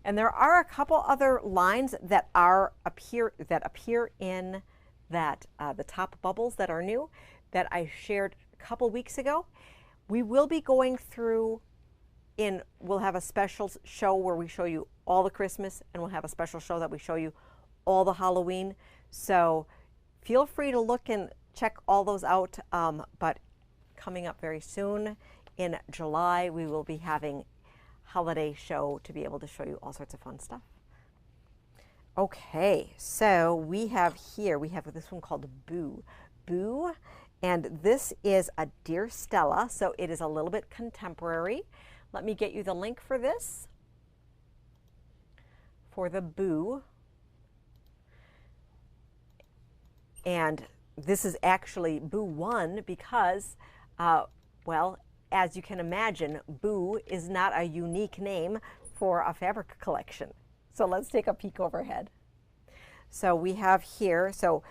And there are a couple other lines that appear in that the top bubbles that are new that I shared a couple weeks ago. We will be going through we'll have a special show where we show you all the Christmas, and we'll have a special show that we show you all the Halloween. So feel free to look and check all those out. But coming up very soon in July, we will be having holiday show to be able to show you all sorts of fun stuff. Okay, so we have this one called Boo. Boo, and this is a Dear Stella, so it is a little bit contemporary. Let me get you the link for this, for the Boo. And this is actually Boo 1 because, well, as you can imagine, Boo is not a unique name for a fabric collection. So let's take a peek overhead. So we have here, so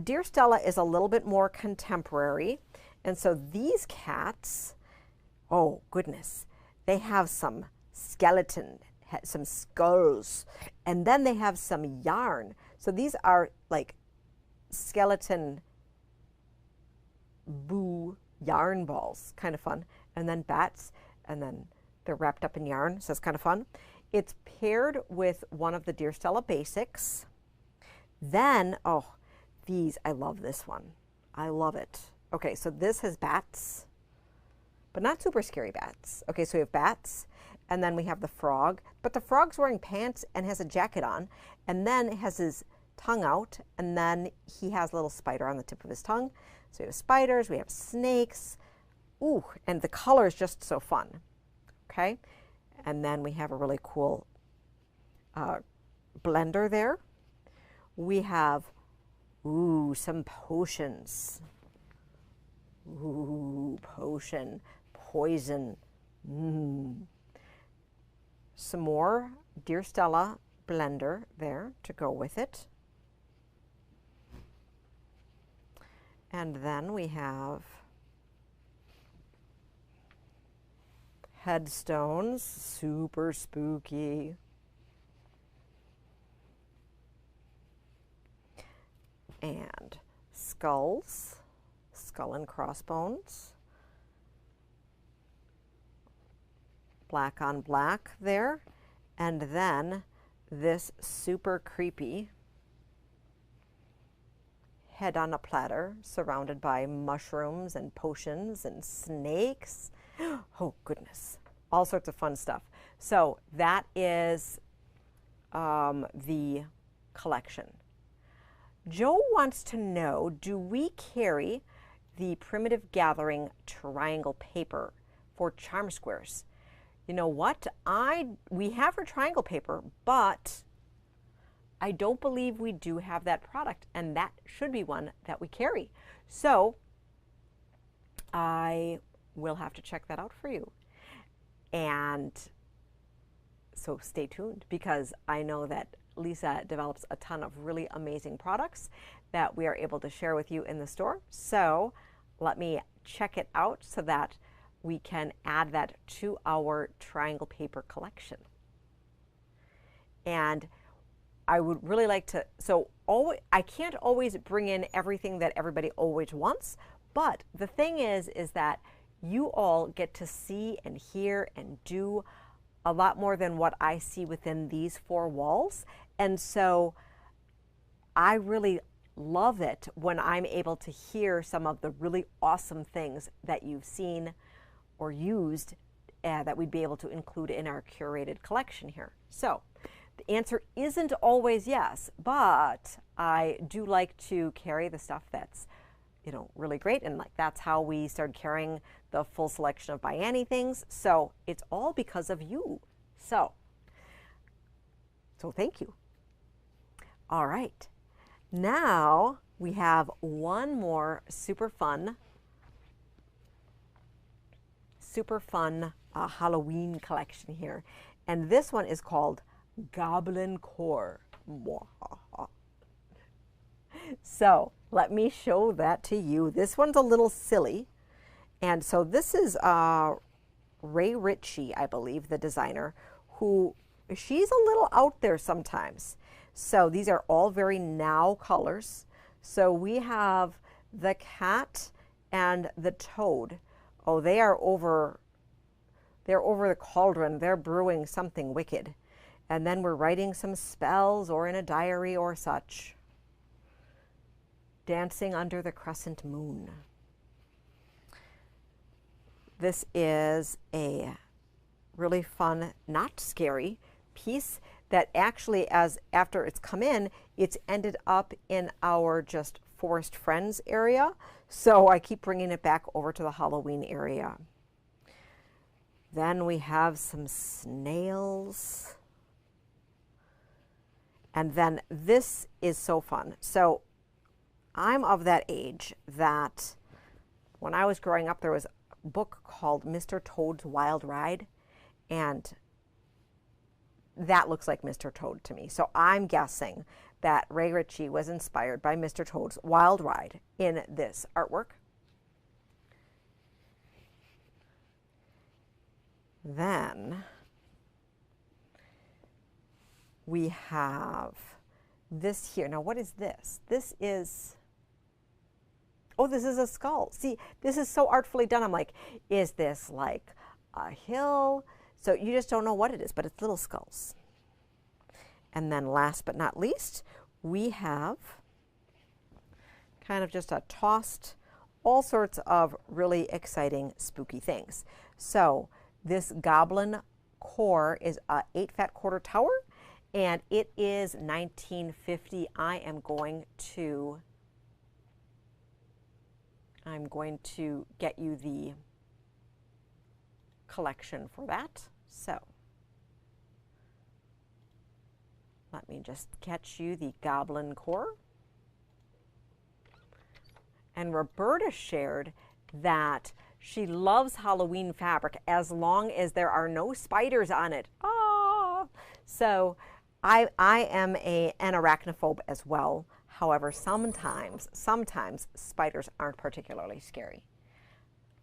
Dear Stella is a little bit more contemporary. And so these cats, oh goodness, they have some skeleton, some skulls, and then they have some yarn. So these are like skeleton Boo yarn balls, kind of fun. And then bats, and then they're wrapped up in yarn, so it's kind of fun. It's paired with one of the Dear Stella basics. Then, oh, these, I love this one. I love it. Okay, so this has bats, but not super scary bats. Okay, so we have bats, and then we have the frog, but the frog's wearing pants and has a jacket on, and then has his tongue out, and then he has a little spider on the tip of his tongue. So we have spiders, we have snakes. Ooh, and the color is just so fun. Okay, and then we have a really cool blender there. We have, ooh, some potions. Ooh, potion, poison. Some more Dear Stella blender there to go with it. And then we have headstones, super spooky. And skulls, skull and crossbones. Black on black there. And then this super creepy head on a platter surrounded by mushrooms and potions and snakes. Oh goodness, all sorts of fun stuff. So that is the collection. Joe wants to know, do we carry the Primitive Gathering triangle paper for charm squares? You know what? We have our triangle paper, but I don't believe we do have that product, and that should be one that we carry. So I will have to check that out for you. And so stay tuned, because I know that Lisa develops a ton of really amazing products that we are able to share with you in the store. So let me check it out so that we can add that to our triangle paper collection. And I would really like to, I can't always bring in everything that everybody always wants, but the thing is that you all get to see and hear and do a lot more than what I see within these four walls. And so I really love it when I'm able to hear some of the really awesome things that you've seen or used that we'd be able to include in our curated collection here. So The answer isn't always yes, but I do like to carry the stuff that's, really great. And like that's how we started carrying the full selection of Buy Annie things. So it's all because of you. So thank you. All right. Now we have one more super fun Halloween collection here. And this one is called Goblin Core. So let me show that to you. This one's a little silly. And so this is Ray Ritchie, I believe, the designer, who she's a little out there sometimes. So these are all very now colors. So we have the cat and the toad. Oh, they're over the cauldron. They're brewing something wicked. And then we're writing some spells or in a diary or such. Dancing under the crescent moon. This is a really fun, not scary piece that actually, after it's come in, it's ended up in our just Forest Friends area. So I keep bringing it back over to the Halloween area. Then we have some snails. And then this is so fun. So I'm of that age that when I was growing up, there was a book called Mr. Toad's Wild Ride. And that looks like Mr. Toad to me. So I'm guessing that Ray Ritchie was inspired by Mr. Toad's Wild Ride in this artwork. Then we have this here. Now, what is this? This is, oh, this is a skull. See, this is so artfully done. I'm like, is this like a hill? So you just don't know what it is, but it's little skulls. And then last but not least, we have kind of just a tossed all sorts of really exciting spooky things. So this Goblin Core is a 8 fat quarter tower, and it is $19.50. I'm going to get you the collection for that. So let me just catch you the Goblin Core. And Roberta shared that she loves Halloween fabric as long as there are no spiders on it. Ah! So I am an arachnophobe as well. However, sometimes spiders aren't particularly scary.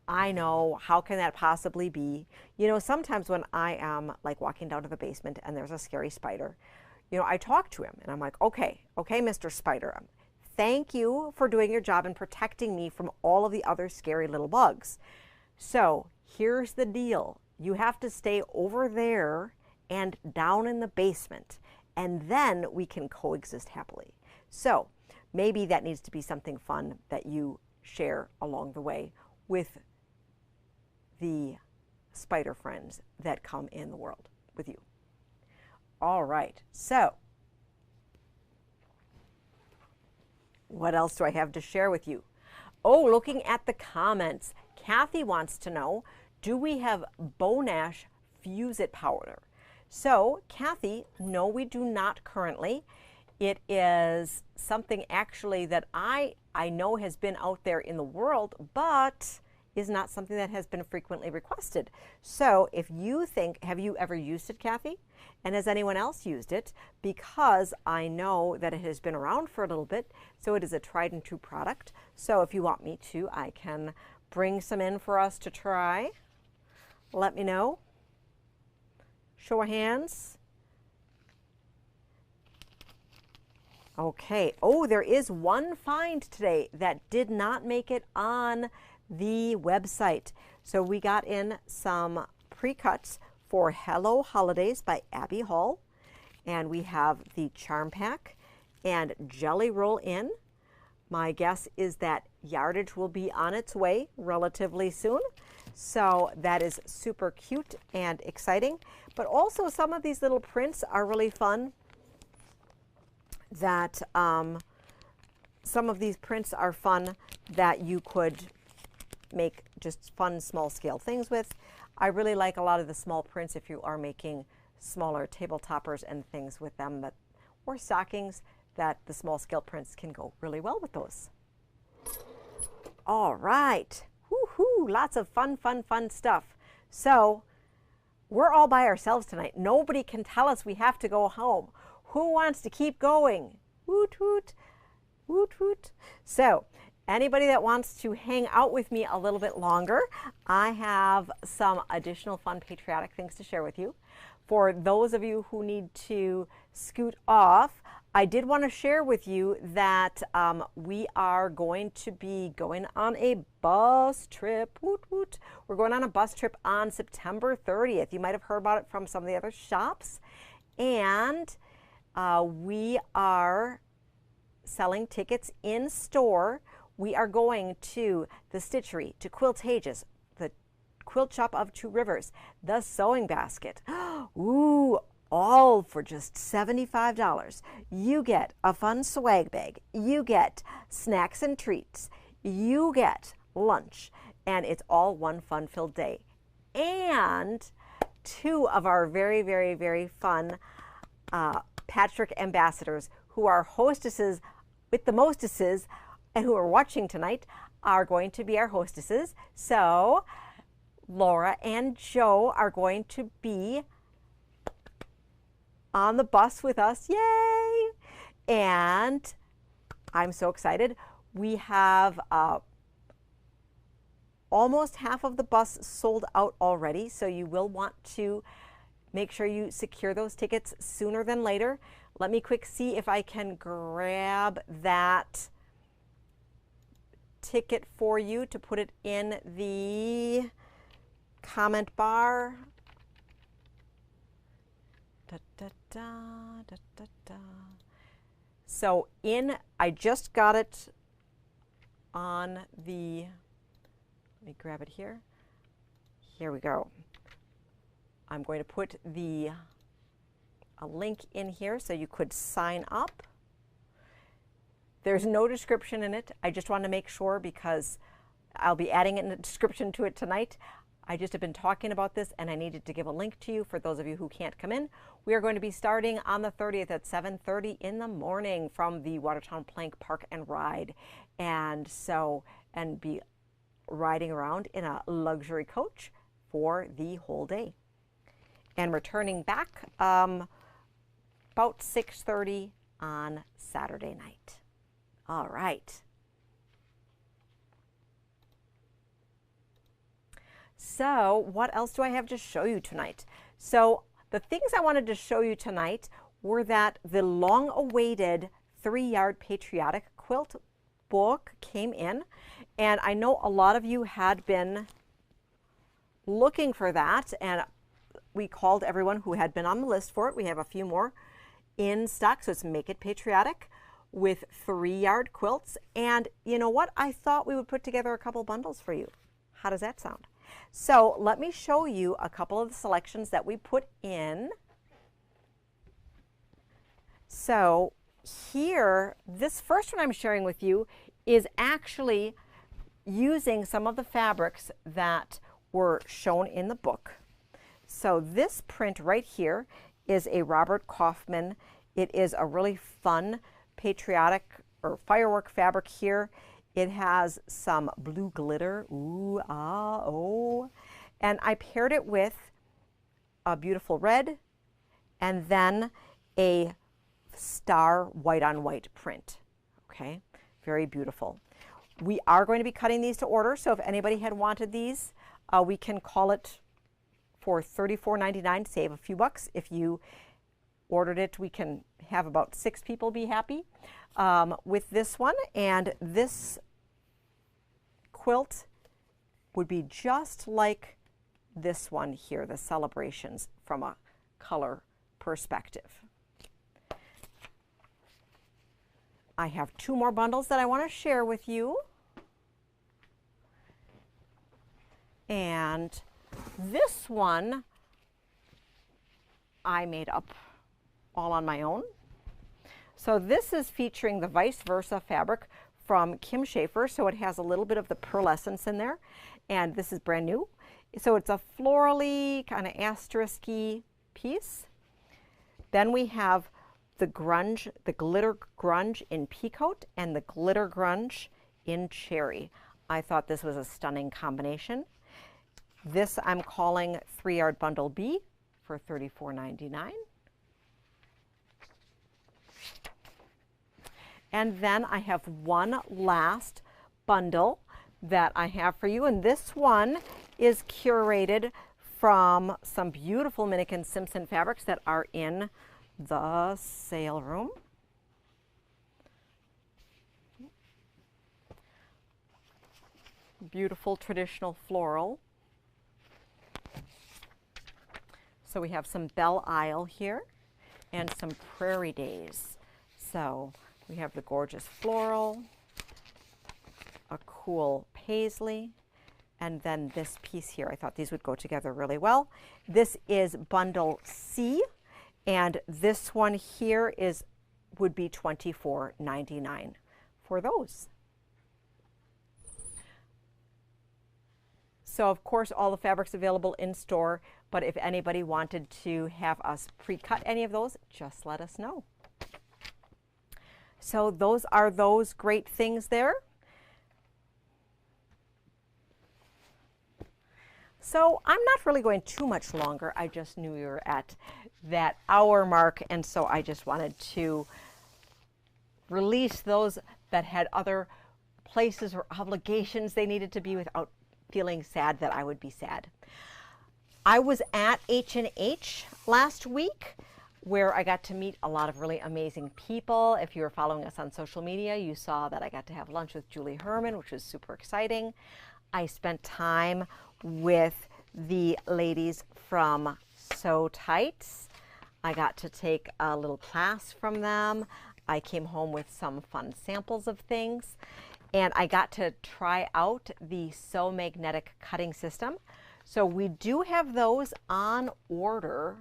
I know, how can that possibly be? You know, sometimes when I am like walking down to the basement and there's a scary spider, you know, I talk to him and I'm like, okay, Mr. Spider, thank you for doing your job and protecting me from all of the other scary little bugs. So here's the deal. You have to stay over there and down in the basement, and then we can coexist happily. So maybe that needs to be something fun that you share along the way with the spider friends that come in the world with you. All right, so what else do I have to share with you? Oh, looking at the comments, Kathy wants to know, do we have Bo-Nash Fuse It powder? So, Kathy, no, we do not currently. It is something actually that I know has been out there in the world, but is not something that has been frequently requested. So if you think, have you ever used it, Kathy? And has anyone else used it? Because I know that it has been around for a little bit, so it is a tried and true product. So if you want me to, I can bring some in for us to try. Let me know. Show of hands. Okay. Oh, there is one find today that did not make it on the website. So we got in some pre-cuts for Hello Holidays by Abby Hall, and we have the Charm Pack and Jelly Roll In. My guess is that yardage will be on its way relatively soon. So that is super cute and exciting. But also some of these little prints are really fun. That some of these prints are fun that you could make just fun small scale things with. I really like a lot of the small prints if you are making smaller table toppers and things with them, or stockings, that the small scale prints can go really well with those. All right, woohoo, lots of fun stuff. So we're all by ourselves tonight. Nobody can tell us we have to go home. Who wants to keep going? Woot woot, woot woot. So anybody that wants to hang out with me a little bit longer, I have some additional fun patriotic things to share with you. For those of you who need to scoot off, I did want to share with you that we are going to be going on a bus trip. Woot woot. We're going on a bus trip on September 30th. You might have heard about it from some of the other shops. And we are selling tickets in store. We are going to the Stitchery, to Quiltageous, the Quilt Shop of Two Rivers, the Sewing Basket. Ooh, all for just $75. You get a fun swag bag. You get snacks and treats. You get lunch. And it's all one fun-filled day. And two of our very fun Patchwork ambassadors who are hostesses with the mostesses and who are watching tonight are going to be our hostesses. So Laura and Joe are going to be on the bus with us. Yay! And I'm so excited. We have almost half of the bus sold out already, so you will want to make sure you secure those tickets sooner than later. Let me quick see if I can grab that ticket for you to put it in the comment bar. Da, da, da, da, da, da. So I just got it on the, let me grab it here. Here we go. I'm going to put a link in here so you could sign up. There's no description in it. I just want to make sure because I'll be adding in a description to it tonight. I just have been talking about this and I needed to give a link to you for those of you who can't come in. We are going to be starting on the 30th at 7:30 in the morning from the Watertown Plank Park and Ride. And be riding around in a luxury coach for the whole day. And returning back about 6:30 on Saturday night. All right. So what else do I have to show you tonight? So the things I wanted to show you tonight were that the long-awaited 3-yard patriotic quilt book came in. And I know a lot of you had been looking for that, and we called everyone who had been on the list for it. We have a few more in stock, so it's Make It Patriotic with 3-yard quilts. And you know what? I thought we would put together a couple bundles for you. How does that sound? So let me show you a couple of the selections that we put in. So here, this first one I'm sharing with you is actually using some of the fabrics that were shown in the book. So this print right here is a Robert Kaufman. It is a really fun patriotic or firework fabric here. It has some blue glitter, ooh, ah, oh. And I paired it with a beautiful red and then a star white on white print, okay? Very beautiful. We are going to be cutting these to order, so if anybody had wanted these, we can call it for $34.99, save a few bucks. If you ordered it, we can have about 6 people be happy with this one. And this quilt would be just like this one here, the Celebrations, from a color perspective. I have 2 more bundles that I want to share with you. And this one I made up all on my own. So this is featuring the Vice Versa fabric from Kim Schafer. So it has a little bit of the pearlescence in there. And this is brand new. So it's a florally, kind of asterisk-y piece. Then we have the grunge, the glitter grunge in peacoat and the glitter grunge in cherry. I thought this was a stunning combination. This I'm calling 3-yard bundle B for $34.99. And then I have one last bundle that I have for you, and this one is curated from some beautiful Minikin Simpson fabrics that are in the sale room. Beautiful traditional floral. So we have some Belle Isle here and some Prairie Days. So we have the gorgeous floral, a cool paisley, and then this piece here. I thought these would go together really well. This is bundle C, and this one here would be $24.99 for those. So of course all the fabrics available in store, but if anybody wanted to have us pre-cut any of those, just let us know. So those are those great things there. So I'm not really going too much longer. I just knew we were at that hour mark, and so I just wanted to release those that had other places or obligations they needed to be without feeling sad that I would be sad. I was at H&H last week, where I got to meet a lot of really amazing people. If you were following us on social media, you saw that I got to have lunch with Julie Herman, which was super exciting. I spent time with the ladies from Sew Tights. I got to take a little class from them. I came home with some fun samples of things, and I got to try out the Sew Magnetic cutting system. So we do have those on order.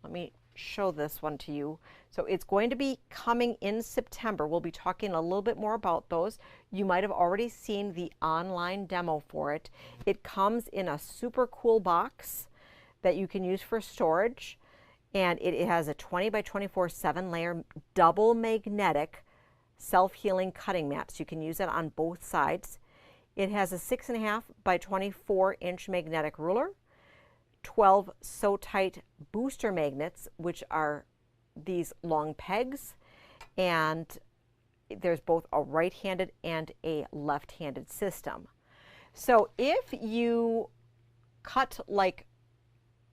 Let me show this one to you. So it's going to be coming in September. We'll be talking a little bit more about those. You might have already seen the online demo for it. It comes in a super cool box that you can use for storage, and it has a 20 by 24 7-layer double magnetic self-healing cutting mat. So you can use it on both sides. It has a 6.5 by 24 inch magnetic ruler, 12 Sew Tight booster magnets, which are these long pegs, and there's both a right-handed and a left-handed system. So if you cut like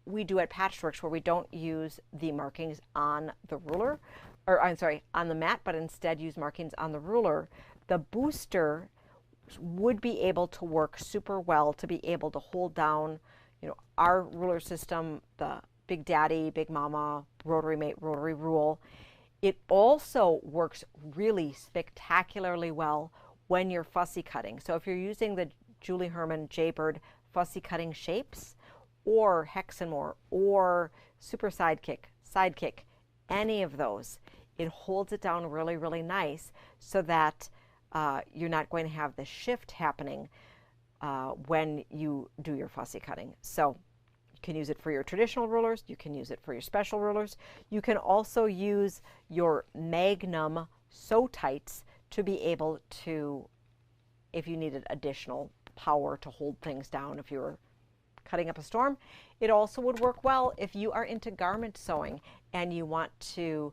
we do at Patchworks, where we don't use the markings on the ruler, or I'm sorry, on the mat, but instead use markings on the ruler, the booster would be able to work super well to be able to hold down, you know, our ruler system, the Big Daddy, Big Mama, Rotary Mate, Rotary Rule. It also works really spectacularly well when you're fussy cutting. So if you're using the Julie Herman Jaybird fussy cutting shapes, or Hexamore, or Super Sidekick, any of those, it holds it down really, really nice so that you're not going to have the shift happening when you do your fussy cutting. So you can use it for your traditional rulers, you can use it for your special rulers. You can also use your Magnum Sew Tights to be able to, if you needed additional power to hold things down, if you were cutting up a storm. It also would work well if you are into garment sewing and you want to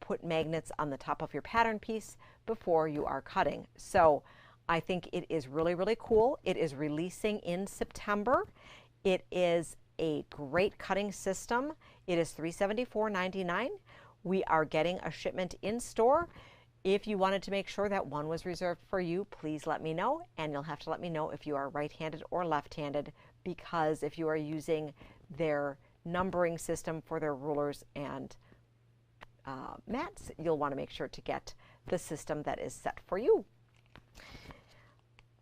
put magnets on the top of your pattern piece before you are cutting. So I think it is really, really cool. It is releasing in September. It is a great cutting system. It is $374.99. We are getting a shipment in store. If you wanted to make sure that one was reserved for you, please let me know, and you'll have to let me know if you are right-handed or left-handed, because if you are using their numbering system for their rulers and mats, you'll want to make sure to get the system that is set for you.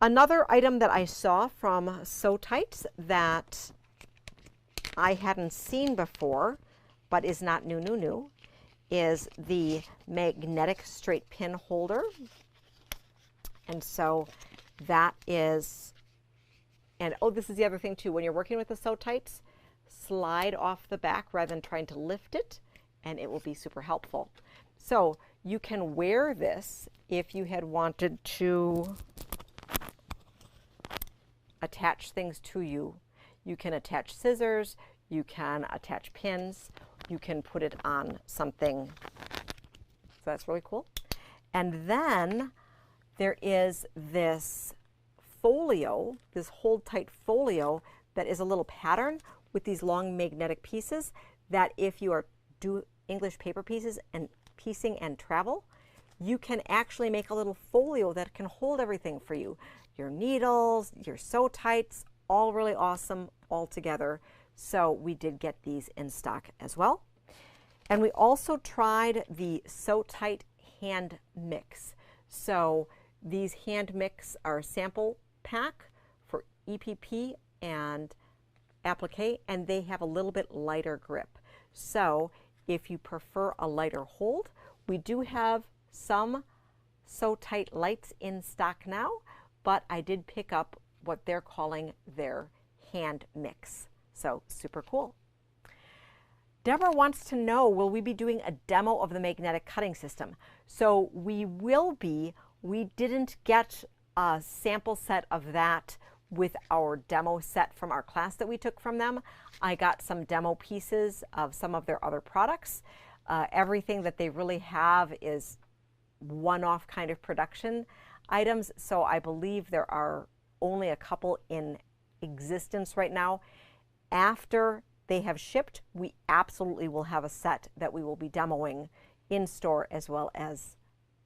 Another item that I saw from Sew Tights that I hadn't seen before, but is not new, is the magnetic straight pin holder. And so that is, and oh, this is the other thing too, when you're working with the Sew Tights, slide off the back rather than trying to lift it, and it will be super helpful. So you can wear this if you had wanted to attach things to you. You can attach scissors, you can attach pins, you can put it on something. So that's really cool. And then there is this folio, this hold tight folio that is a little pattern with these long magnetic pieces that if you are do English paper pieces and piecing and travel, you can actually make a little folio that can hold everything for you. Your needles, your Sew Tights, all really awesome all together. So we did get these in stock as well. And we also tried the Sew Tight hand mix. So these hand mix are a sample pack for EPP and applique, and they have a little bit lighter grip. So if you prefer a lighter hold, we do have some Sew Tight lights in stock now, but I did pick up what they're calling their hand mix. So super cool. Deborah wants to know, will we be doing a demo of the magnetic cutting system? So we will be. We didn't get a sample set of that with our demo set from our class that we took from them. I got some demo pieces of some of their other products. Everything that they really have is one-off kind of production items, so I believe there are only a couple in existence right now. After they have shipped, we absolutely will have a set that we will be demoing in store as well as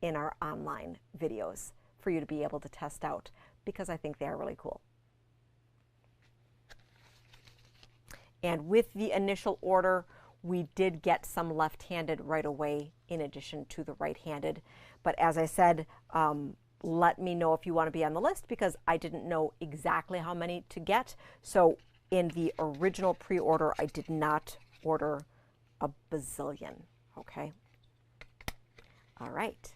in our online videos for you to be able to test out, because I think they are really cool. And with the initial order, we did get some left-handed right away in addition to the right-handed. But as I said, let me know if you want to be on the list, because I didn't know exactly how many to get. So in the original pre-order, I did not order a bazillion, okay? All right.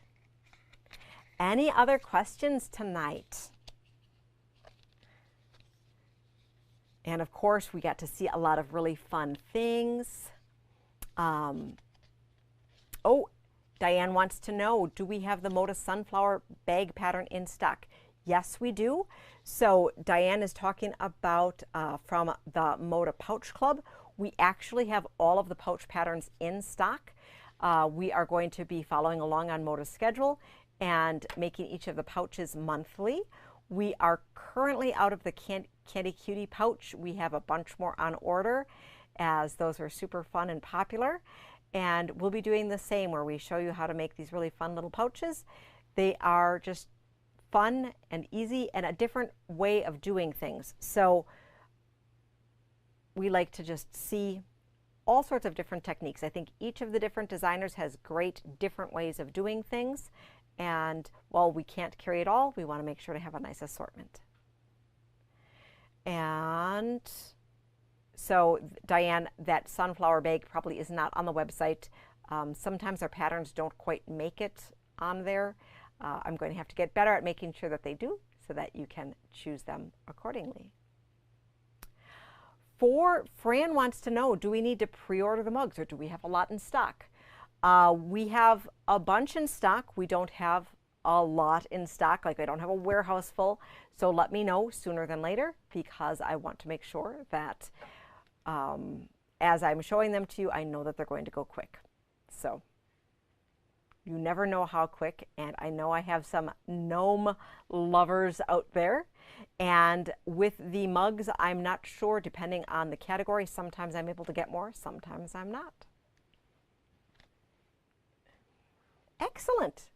Any other questions tonight? And of course, we got to see a lot of really fun things. Oh, Diane wants to know, do we have the Moda sunflower bag pattern in stock? Yes, we do. So Diane is talking about from the Moda Pouch Club. We actually have all of the pouch patterns in stock. We are going to be following along on Moda's schedule and making each of the pouches monthly. We are currently out of the Candy Cutie pouch. We have a bunch more on order, as those are super fun and popular. And we'll be doing the same, where we show you how to make these really fun little pouches. They are just fun and easy and a different way of doing things. So we like to just see all sorts of different techniques. I think each of the different designers has great different ways of doing things. And while we can't carry it all, we want to make sure to have a nice assortment. And so, Diane, that sunflower bag probably is not on the website. Sometimes our patterns don't quite make it on there. I'm going to have to get better at making sure that they do, so that you can choose them accordingly. Fran wants to know, do we need to pre-order the mugs, or do we have a lot in stock? We have a bunch in stock. We don't have a lot in stock, like I don't have a warehouse full. So let me know sooner than later, because I want to make sure that as I'm showing them to you, I know that they're going to go quick. So you never know how quick, and I know I have some gnome lovers out there. And with the mugs, I'm not sure, depending on the category. Sometimes I'm able to get more, sometimes I'm not. Excellent.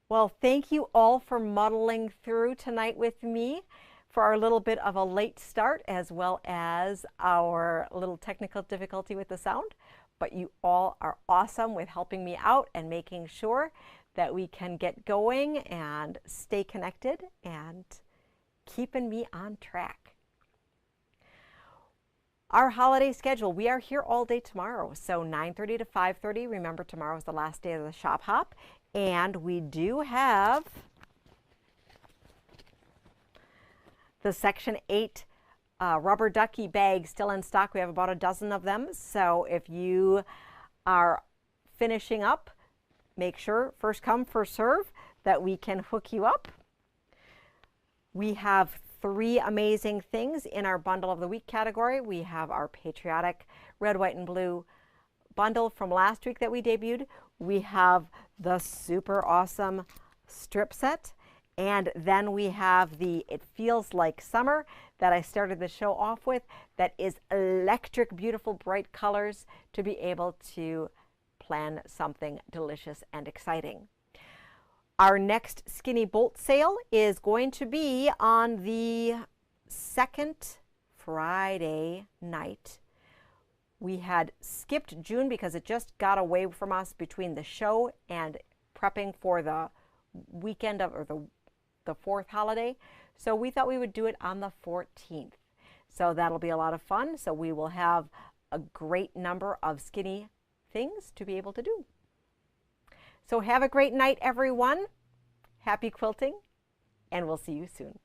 Well, thank you all for muddling through tonight with me for our little bit of a late start, as well as our little technical difficulty with the sound. But you all are awesome with helping me out and making sure that we can get going and stay connected and keeping me on track. Our holiday schedule, we are here all day tomorrow, so 9:30 to 5:30. Remember, tomorrow is the last day of the shop hop, and we do have the Section 8 rubber ducky bags still in stock. We have about a dozen of them, so if you are finishing up, make sure, first come, first serve, that we can hook you up. We have 3 amazing things in our Bundle of the Week category. We have our patriotic red, white, and blue bundle from last week that we debuted. We have the super awesome strip set. And then we have the It Feels Like Summer that I started the show off with, that is electric, beautiful, bright colors to be able to plan something delicious and exciting. Our next Skinny Bolt sale is going to be on the second Friday night. We had skipped June because it just got away from us between the show and prepping for the weekend of, or the 4th holiday. So we thought we would do it on the 14th. So that'll be a lot of fun. So we will have a great number of skinny things to be able to do. So have a great night, everyone. Happy quilting, and we'll see you soon.